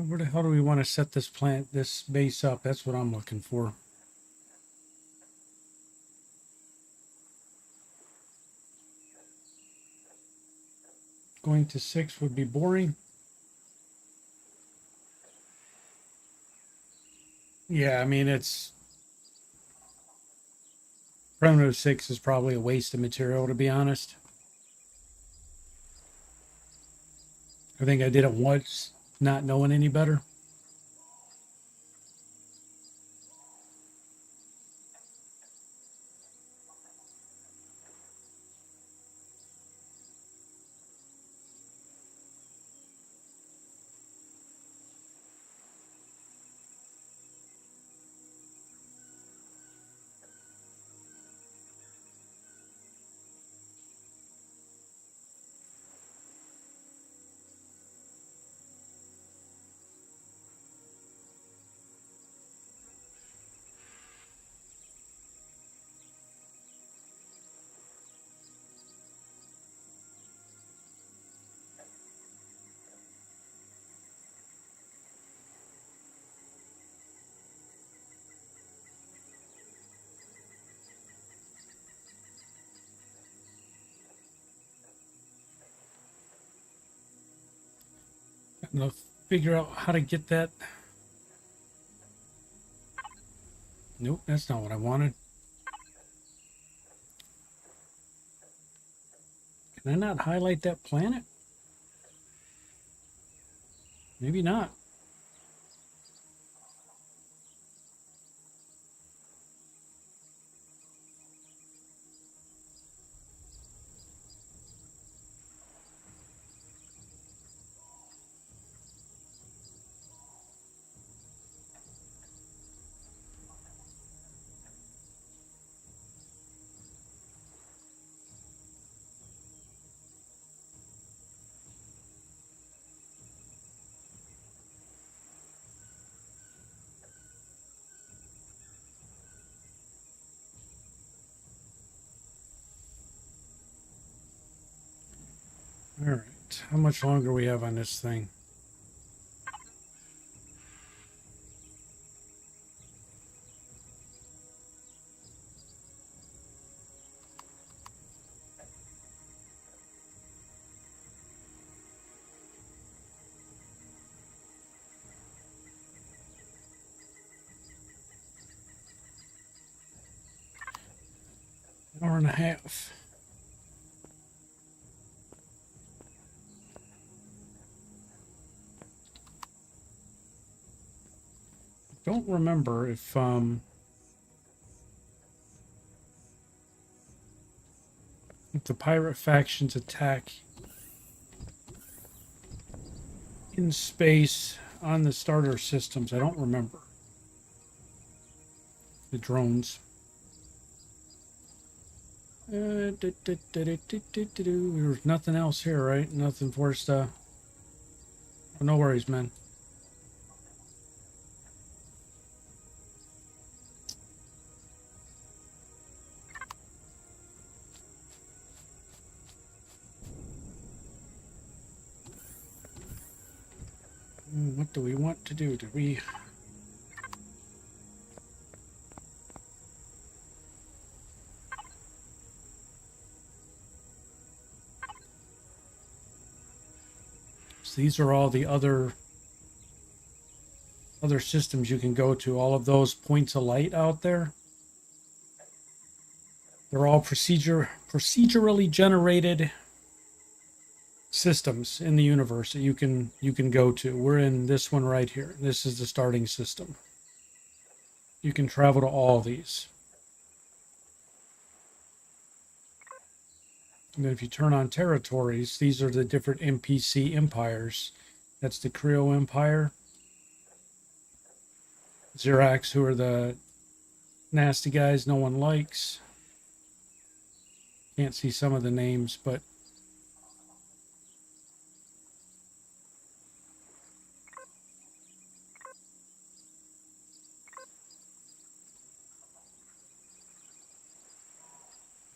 Where the hell do we want to set this base up? That's what I'm looking for. Going to 6 would be boring. Yeah, I mean, primitive 6 is probably a waste of material, to be honest. I think I did it once, not knowing any better. I'm gonna figure out how to get that. Nope, that's not what I wanted. Can I not highlight that planet? Maybe not. All right, how much longer we have on this thing? Hour and a half. Don't remember if the pirate factions attack in space on the starter systems. I don't remember. The drones. There's nothing else here, right? Nothing for us to... Oh, no worries, man. What do we want to do? Do we... So these are all the other systems you can go to. All of those points of light out there. They're all procedurally generated systems in the universe that you can go to. We're in this one right here. This is the starting system. You can travel to all these. And then if you turn on territories, these are the different NPC empires. That's the Creo Empire. Xerax, who are the nasty guys no one likes. Can't see some of the names, but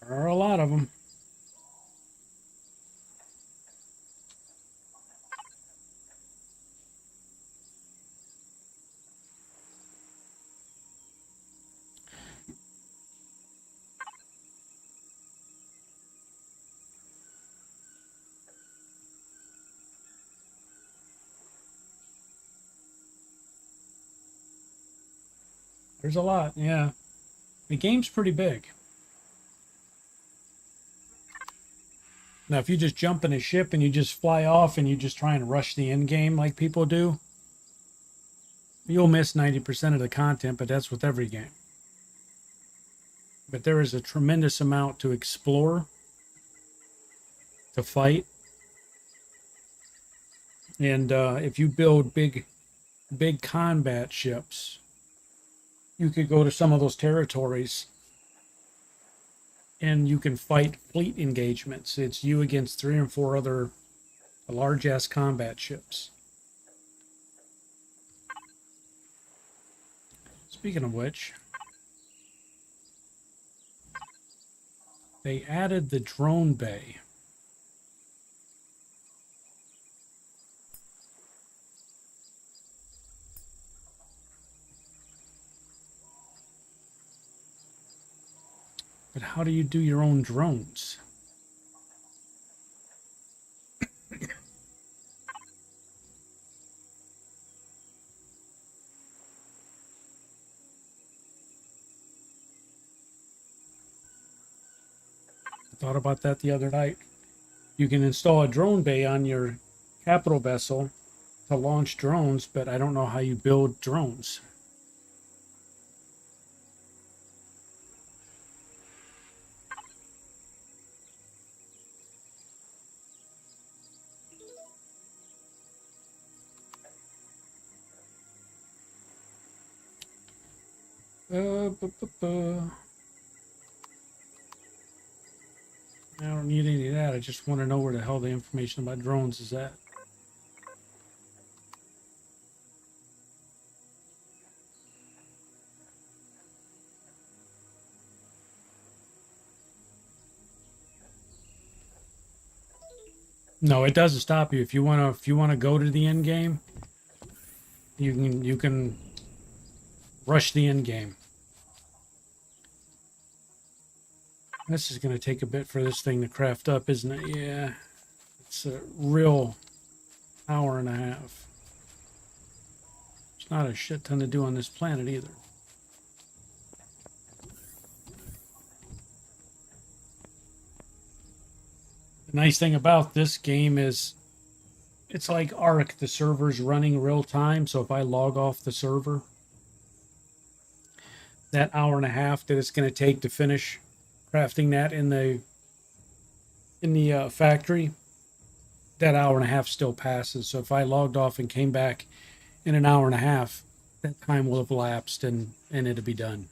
there are a lot of them. There's a lot, yeah. The game's pretty big. Now, if you just jump in a ship and you just fly off and you just try and rush the end game like people do, you'll miss 90% of the content, but that's with every game. But there is a tremendous amount to explore, to fight. And if you build big combat ships, you could go to some of those territories and you can fight fleet engagements. It's you against 3 or 4 other large-ass combat ships. Speaking of which, they added the drone bay. But how do you do your own drones? I thought about that the other night. You can install a drone bay on your capital vessel to launch drones, but I don't know how you build drones. I don't need any of that. I just want to know where the hell the information about drones is at. No, it doesn't stop you. If you wanna go to the end game, you can rush the end game. This is going to take a bit for this thing to craft up, isn't it? Yeah. It's a real hour and a half. There's not a shit ton to do on this planet either. Nice thing about this game is it's like Ark. The server's running real time. So if I log off the server, that hour and a half that it's going to take to finish crafting that in the factory, that hour and a half still passes. So if I logged off and came back in an hour and a half, that time will have lapsed and it'll be done.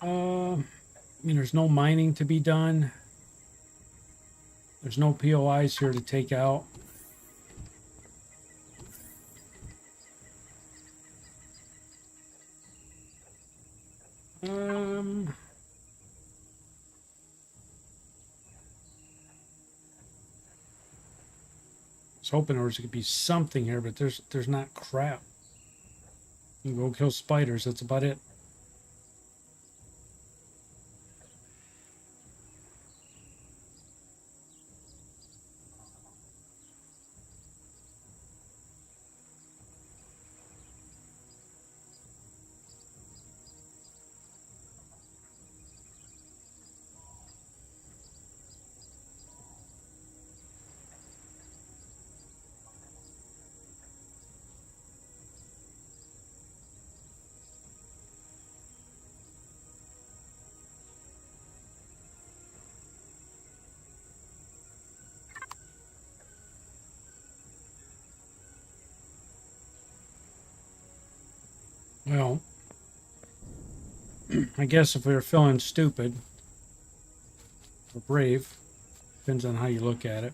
I mean, there's no mining to be done. There's no POIs here to take out. I was hoping there was going to be something here, but there's not crap. You can go kill spiders. That's about it. Well, I guess if we were feeling stupid or brave, depends on how you look at it.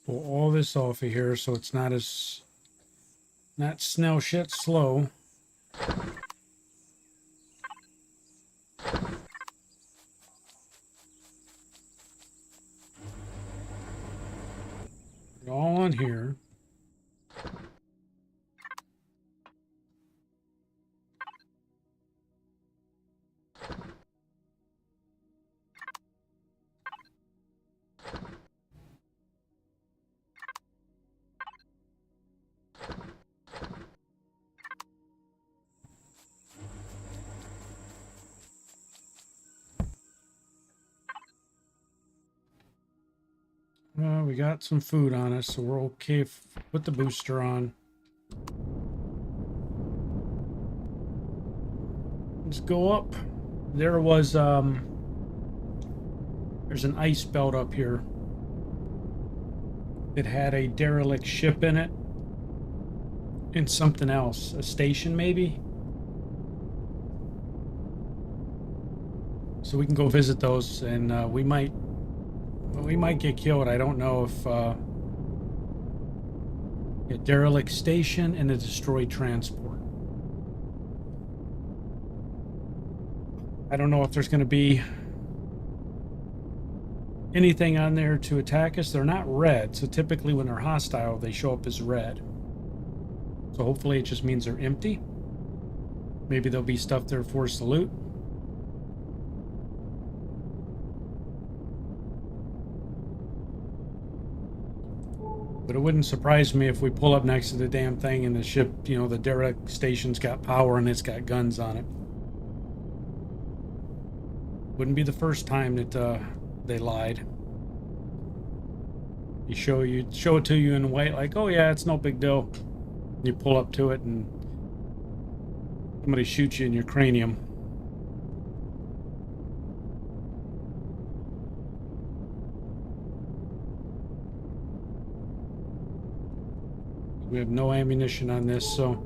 Pull all this off of here so it's not snail shit slow. Put it all on here. We got some food on us, so we're okay if put the booster on. Let's go up. There was there's an ice belt up here. It had a derelict ship in it and something else, a station maybe. So we can go visit those, and we might get killed. I don't know if a derelict station and a destroyed transport. I don't know if there's going to be anything on there to attack us. They're not red, so typically when they're hostile, they show up as red. So hopefully it just means they're empty. Maybe there'll be stuff there for us to loot. But it wouldn't surprise me if we pull up next to the damn thing and the ship, you know, the derelict station's got power and it's got guns on it. Wouldn't be the first time that they lied. Show it to you in white, like, oh yeah, it's no big deal. You pull up to it and somebody shoots you in your cranium. We have no ammunition on this, so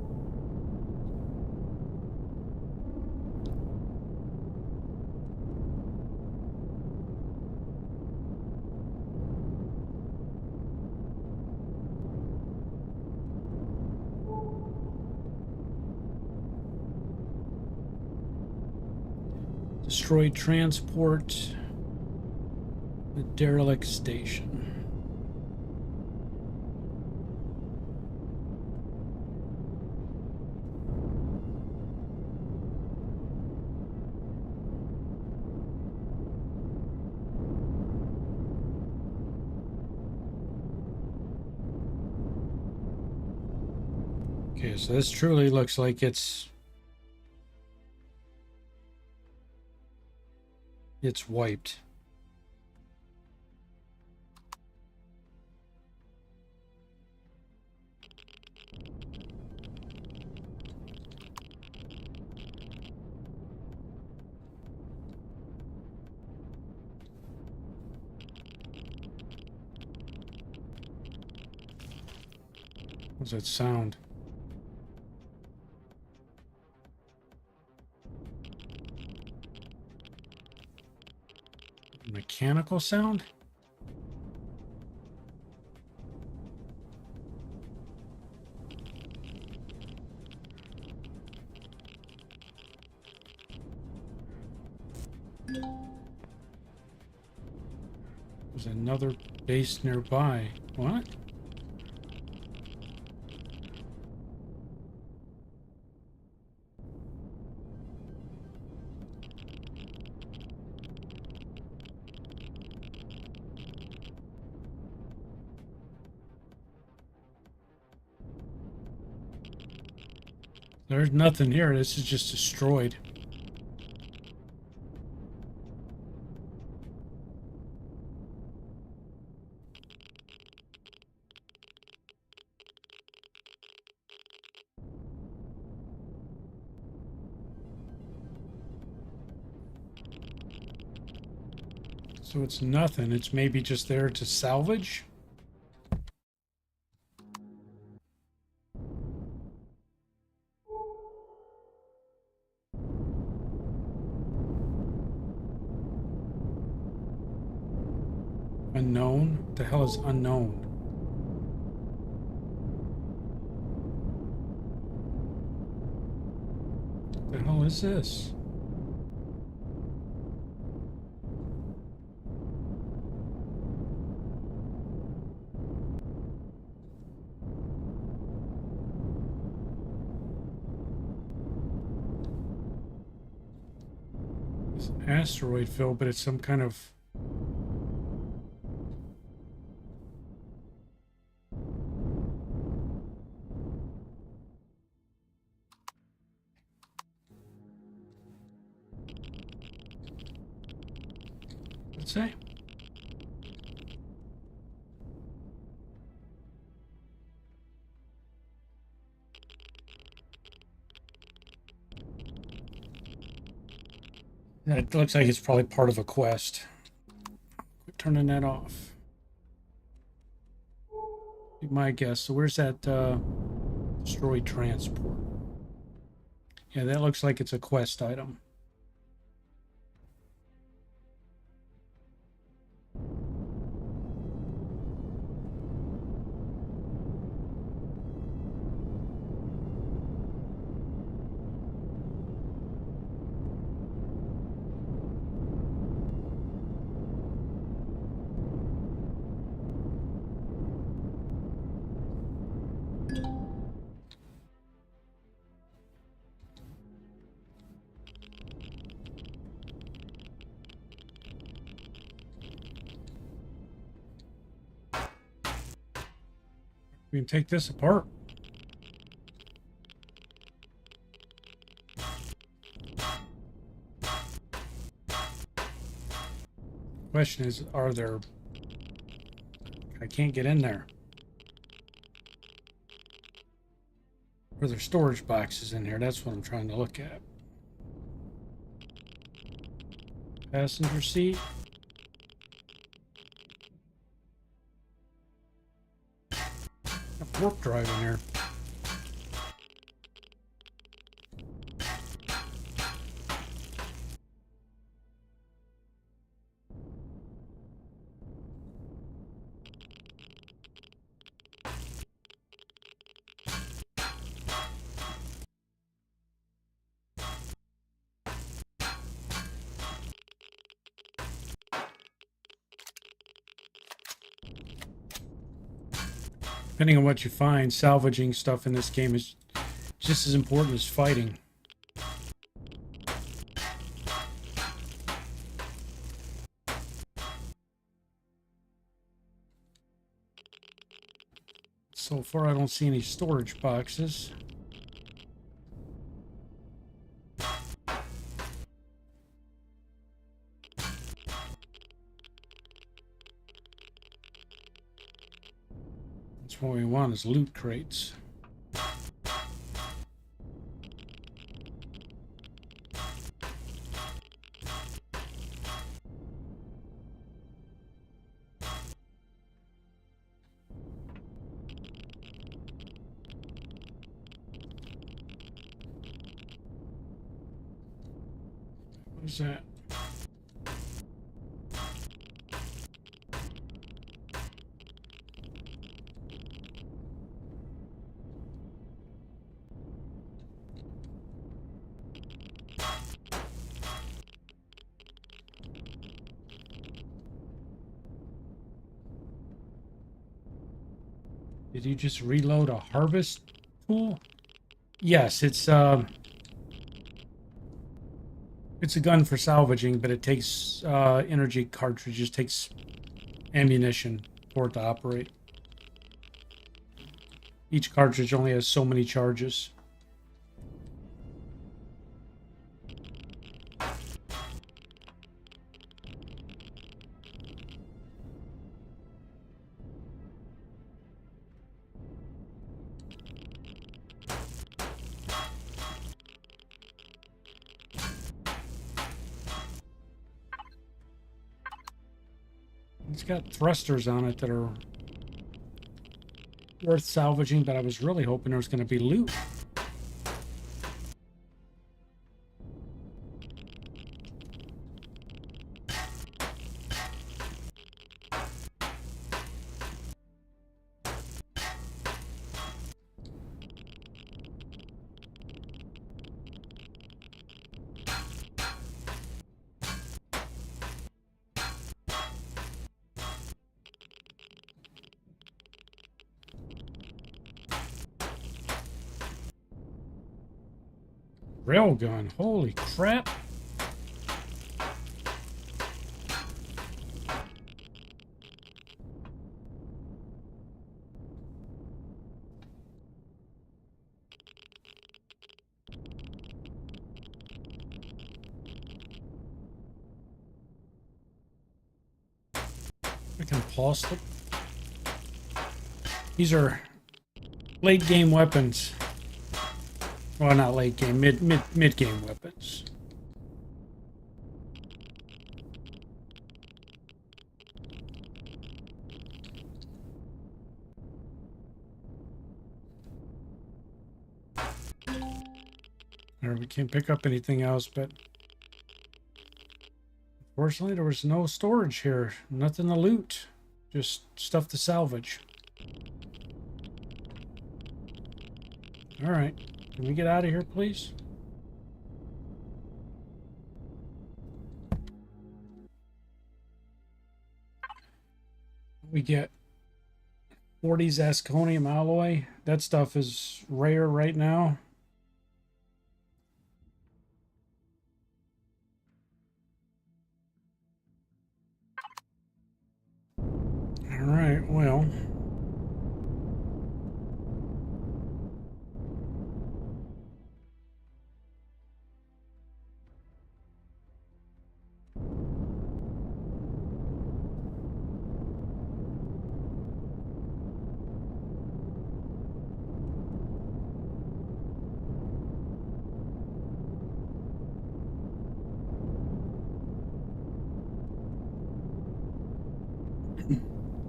Destroyed transport. The derelict station. Okay, so this truly looks like it's wiped. What's that sound? Mechanical sound? There's another base nearby. What? There's nothing here. This is just destroyed. So it's nothing. It's maybe just there to salvage. Unknown? What the hell is unknown? What the hell is this? It's an asteroid field, but it's some kind of... What's that say? It looks like it's probably part of a quest. Quit turning that off. Be my guess. So where's that destroyed transport? Yeah, that looks like it's a quest item. We can take this apart. Question is, are there... I can't get in there. Are there storage boxes in here? That's what I'm trying to look at. Passenger seat. A warp drive in here. Depending on what you find, salvaging stuff in this game is just as important as fighting. So far, I don't see any storage boxes. That's what we want, is loot crates. What is that? Did you just reload a harvest tool? Yes, it's a gun for salvaging, but it takes energy cartridges, takes ammunition for it to operate. Each cartridge only has so many charges. It's got thrusters on it that are worth salvaging, but I was really hoping there was going to be loot. Railgun, holy crap. I can pause them. These are late game weapons. Well, not late game, mid game weapons. Or we can't pick up anything else, but unfortunately there was no storage here. Nothing to loot. Just stuff to salvage. Alright. Can we get out of here, please? We get 40s Asconium alloy. That stuff is rare right now. All right, well.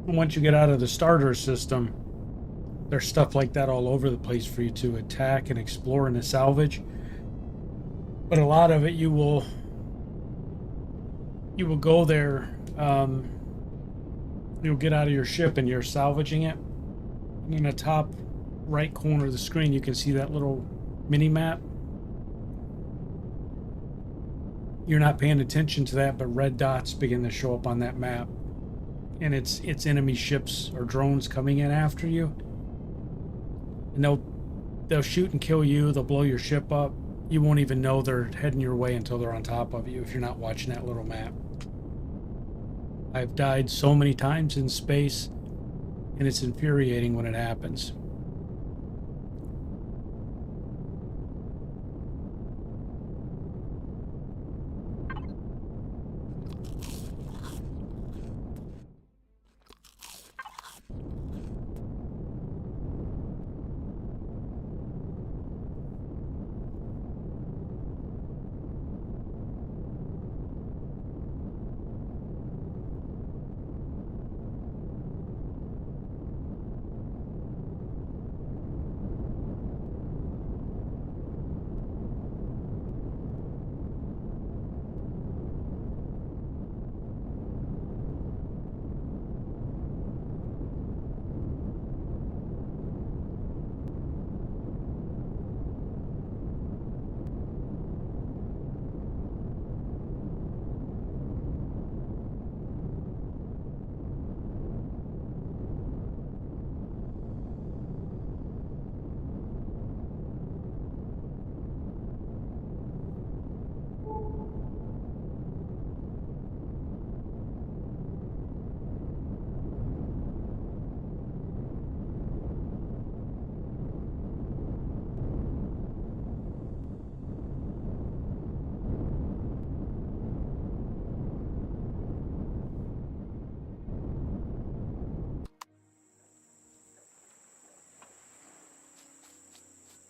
Once you get out of the starter system, there's stuff like that all over the place for you to attack and explore and to salvage. But a lot of it you will go there, you'll get out of your ship and you're salvaging it. In the top right corner of the screen you can see that little mini map. You're not paying attention to that, but red dots begin to show up on that map. And it's enemy ships or drones coming in after you. And they'll shoot and kill you. They'll blow your ship up. You won't even know they're heading your way until they're on top of you if you're not watching that little map. I've died so many times in space, and it's infuriating when it happens.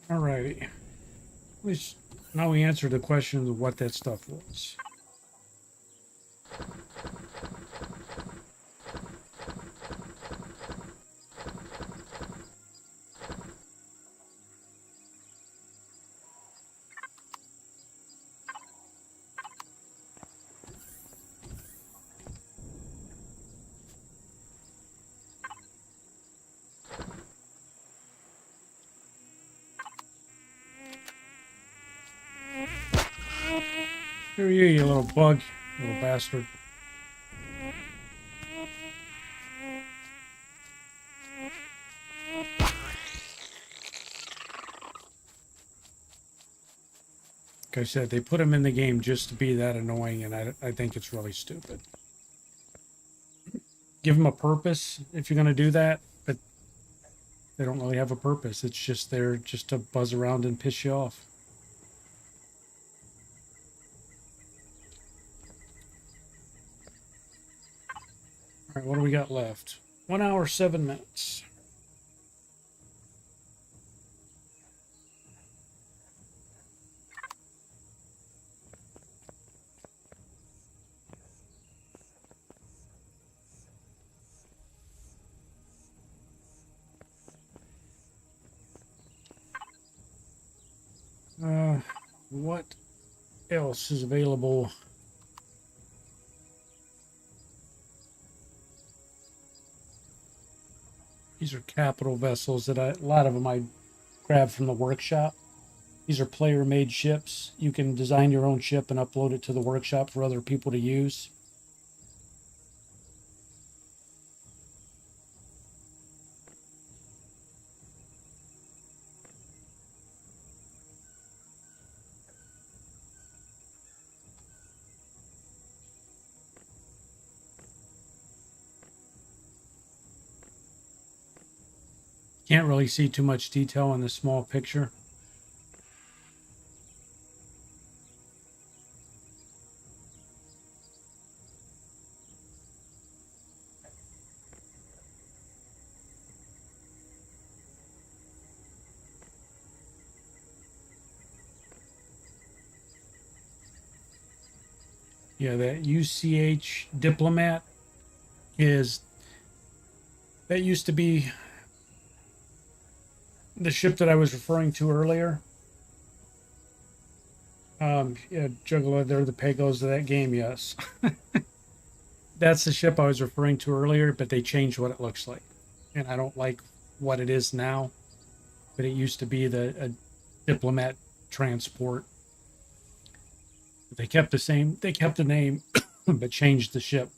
Alrighty. At least now we answered the question of what that stuff was. Here you little bug, little bastard. Like I said, they put him in the game just to be that annoying, and I think it's really stupid. Give him a purpose if you're going to do that, but they don't really have a purpose. It's just there just to buzz around and piss you off. All right, what do we got left? 1 hour, 7 minutes. What else is available? These are capital vessels that a lot of them I grabbed from the workshop. These are player-made ships. You can design your own ship and upload it to the workshop for other people to use. Can't really see too much detail in this small picture. Yeah, that UCH Diplomat that used to be the ship that I was referring to earlier. Yeah, Juggalo, they're the Pagos of that game, yes. That's the ship I was referring to earlier, but they changed what it looks like. And I don't like what it is now, but it used to be a diplomat transport. They kept the name, but changed the ship.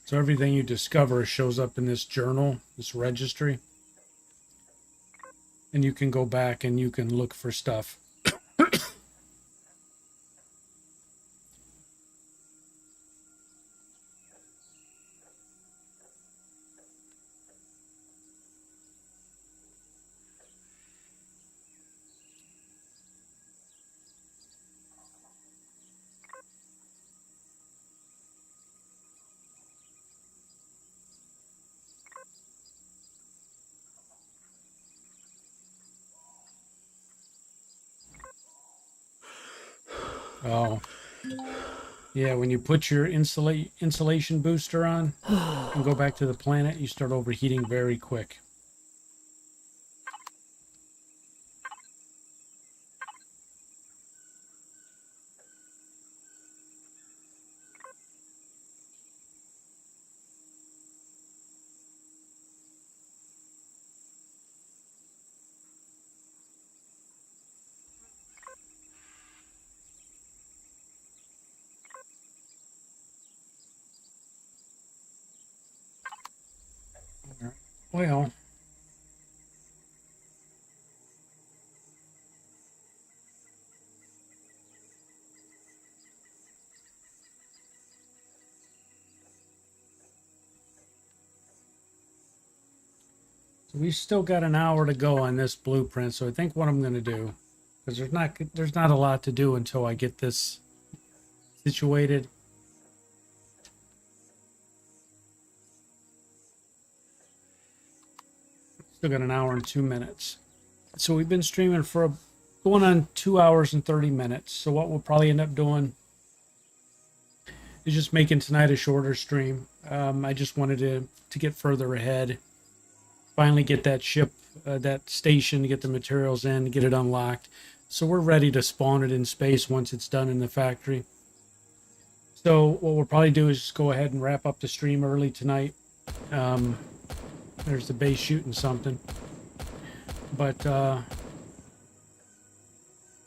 So everything you discover shows up in this journal, this registry. And you can go back and you can look for stuff. Oh, yeah, when you put your insulation booster on and go back to the planet, you start overheating very quick. Well, so we still got an hour to go on this blueprint. So I think what I'm going to do, because there's not a lot to do until I get this situated. Still got an hour and 2 minutes. So we've been streaming for going on 2 hours and 30 minutes. So what we'll probably end up doing is just making tonight a shorter stream. I just wanted to get further ahead. Finally get that ship, that station, to get the materials in, get it unlocked. So we're ready to spawn it in space once it's done in the factory. So what we'll probably do is just go ahead and wrap up the stream early tonight. There's the base shooting something. But gotta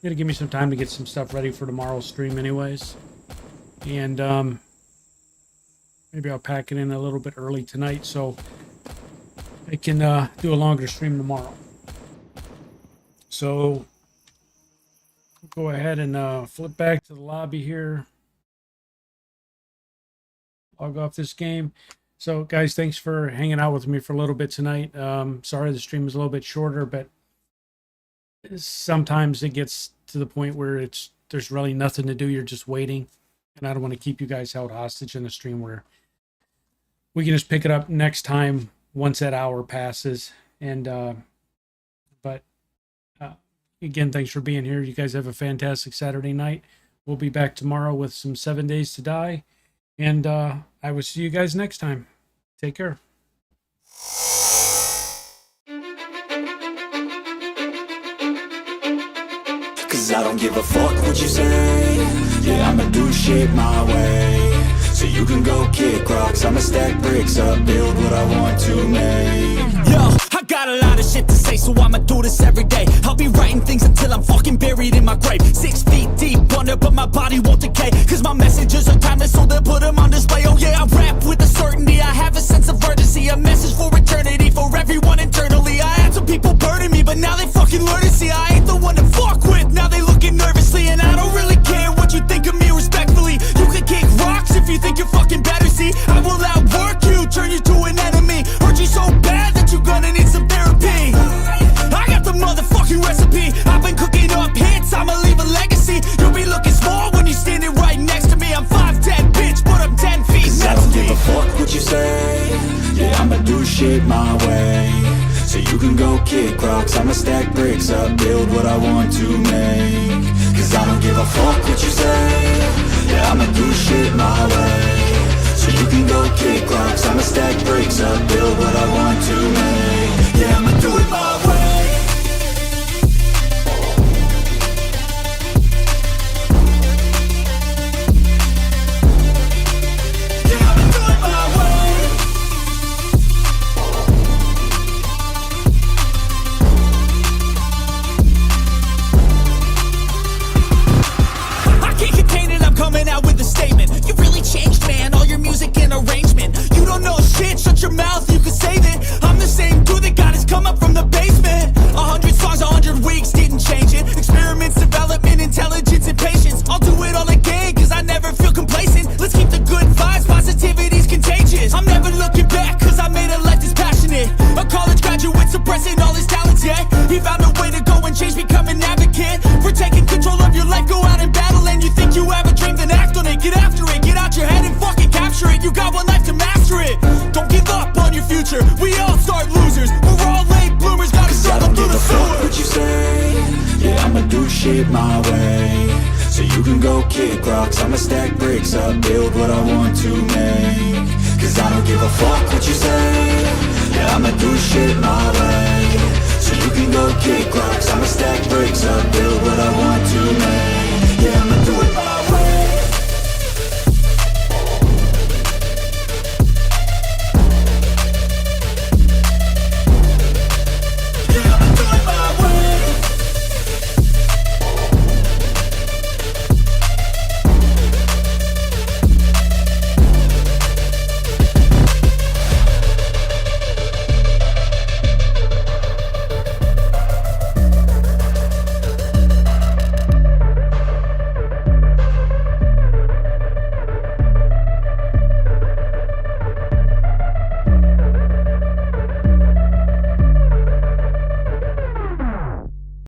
give me some time to get some stuff ready for tomorrow's stream anyways. And maybe I'll pack it in a little bit early tonight so I can do a longer stream tomorrow. So go ahead and flip back to the lobby here. Log off this game. So guys, thanks for hanging out with me for a little bit tonight. Sorry the stream is a little bit shorter, but sometimes it gets to the point where there's really nothing to do. You're just waiting. And I don't want to keep you guys held hostage in the stream where we can just pick it up next time once that hour passes. And again, thanks for being here. You guys have a fantastic Saturday night. We'll be back tomorrow with some 7 Days to Die. And I will see you guys next time. Take care. Cause I don't give a fuck what you say. Yeah, I'ma do shit my way. So you can go kick rocks, I'ma stack bricks up, build what I want to make. Yo, I got a lot of shit to say, so I'ma do this every day. I'll be writing things until I'm fucking buried in my grave. 6 feet deep under, but my body won't decay. Cause my messages are timeless, so they'll put them on display. Oh yeah, I rap with a certainty, I have a sense of urgency. A message for eternity, for everyone internally. I had some people burning me, but now they fucking learn to see I ain't the one to fuck with. Now they looking nervously, and I don't really care what you think of me respectfully. You can kick rocks if you think you're fucking better, see. I will outwork you, turn you to an enemy. Hurt you so bad that you're gonna need some therapy. I got the motherfucking recipe. I've been cooking up hits, I'ma leave a legacy. You'll be looking small when you're standing right next to me. I'm 5'10", bitch, but I'm 10 feet. Cause I don't give a fuck what you say. Yeah, I'ma do shit my way. so you can go kick rocks. I'ma stack bricks up, build what I want to make. Cause I don't give a fuck what you say. Yeah, I'ma do shit my way, so you can go kick rocks. I'ma stack bricks up, build what I want to make. Yeah, I'ma do it my way. Shut your mouth, you can save it. I'm the same dude that got his come up from the basement. 100 songs, 100 weeks, didn't change it. Experiments, development, intelligence, and patience. I'll do it all again, cause I never feel complacent. Let's keep the good vibes, positivity's contagious. I'm never looking back, cause I made a life that's passionate. A college graduate suppressing all his talents, yeah. He found a way to go and change, become an advocate for taking control of your life, go out and battle. And you think you have a dream, then act on it. Get after it, get out your head and fucking capture it. You got one life to master it. Don't give up on your future. We all start losers. We're all late bloomers. Gotta struggle through the sewer. What you say? Yeah, I'ma do shit my way, so you can go kick rocks. I'ma stack bricks up, build what I want to make. Cause I don't give a fuck what you say. Yeah, I'ma do shit my way, so you can go kick rocks. I'ma stack bricks up, build what I want to make. Yeah, I'ma do it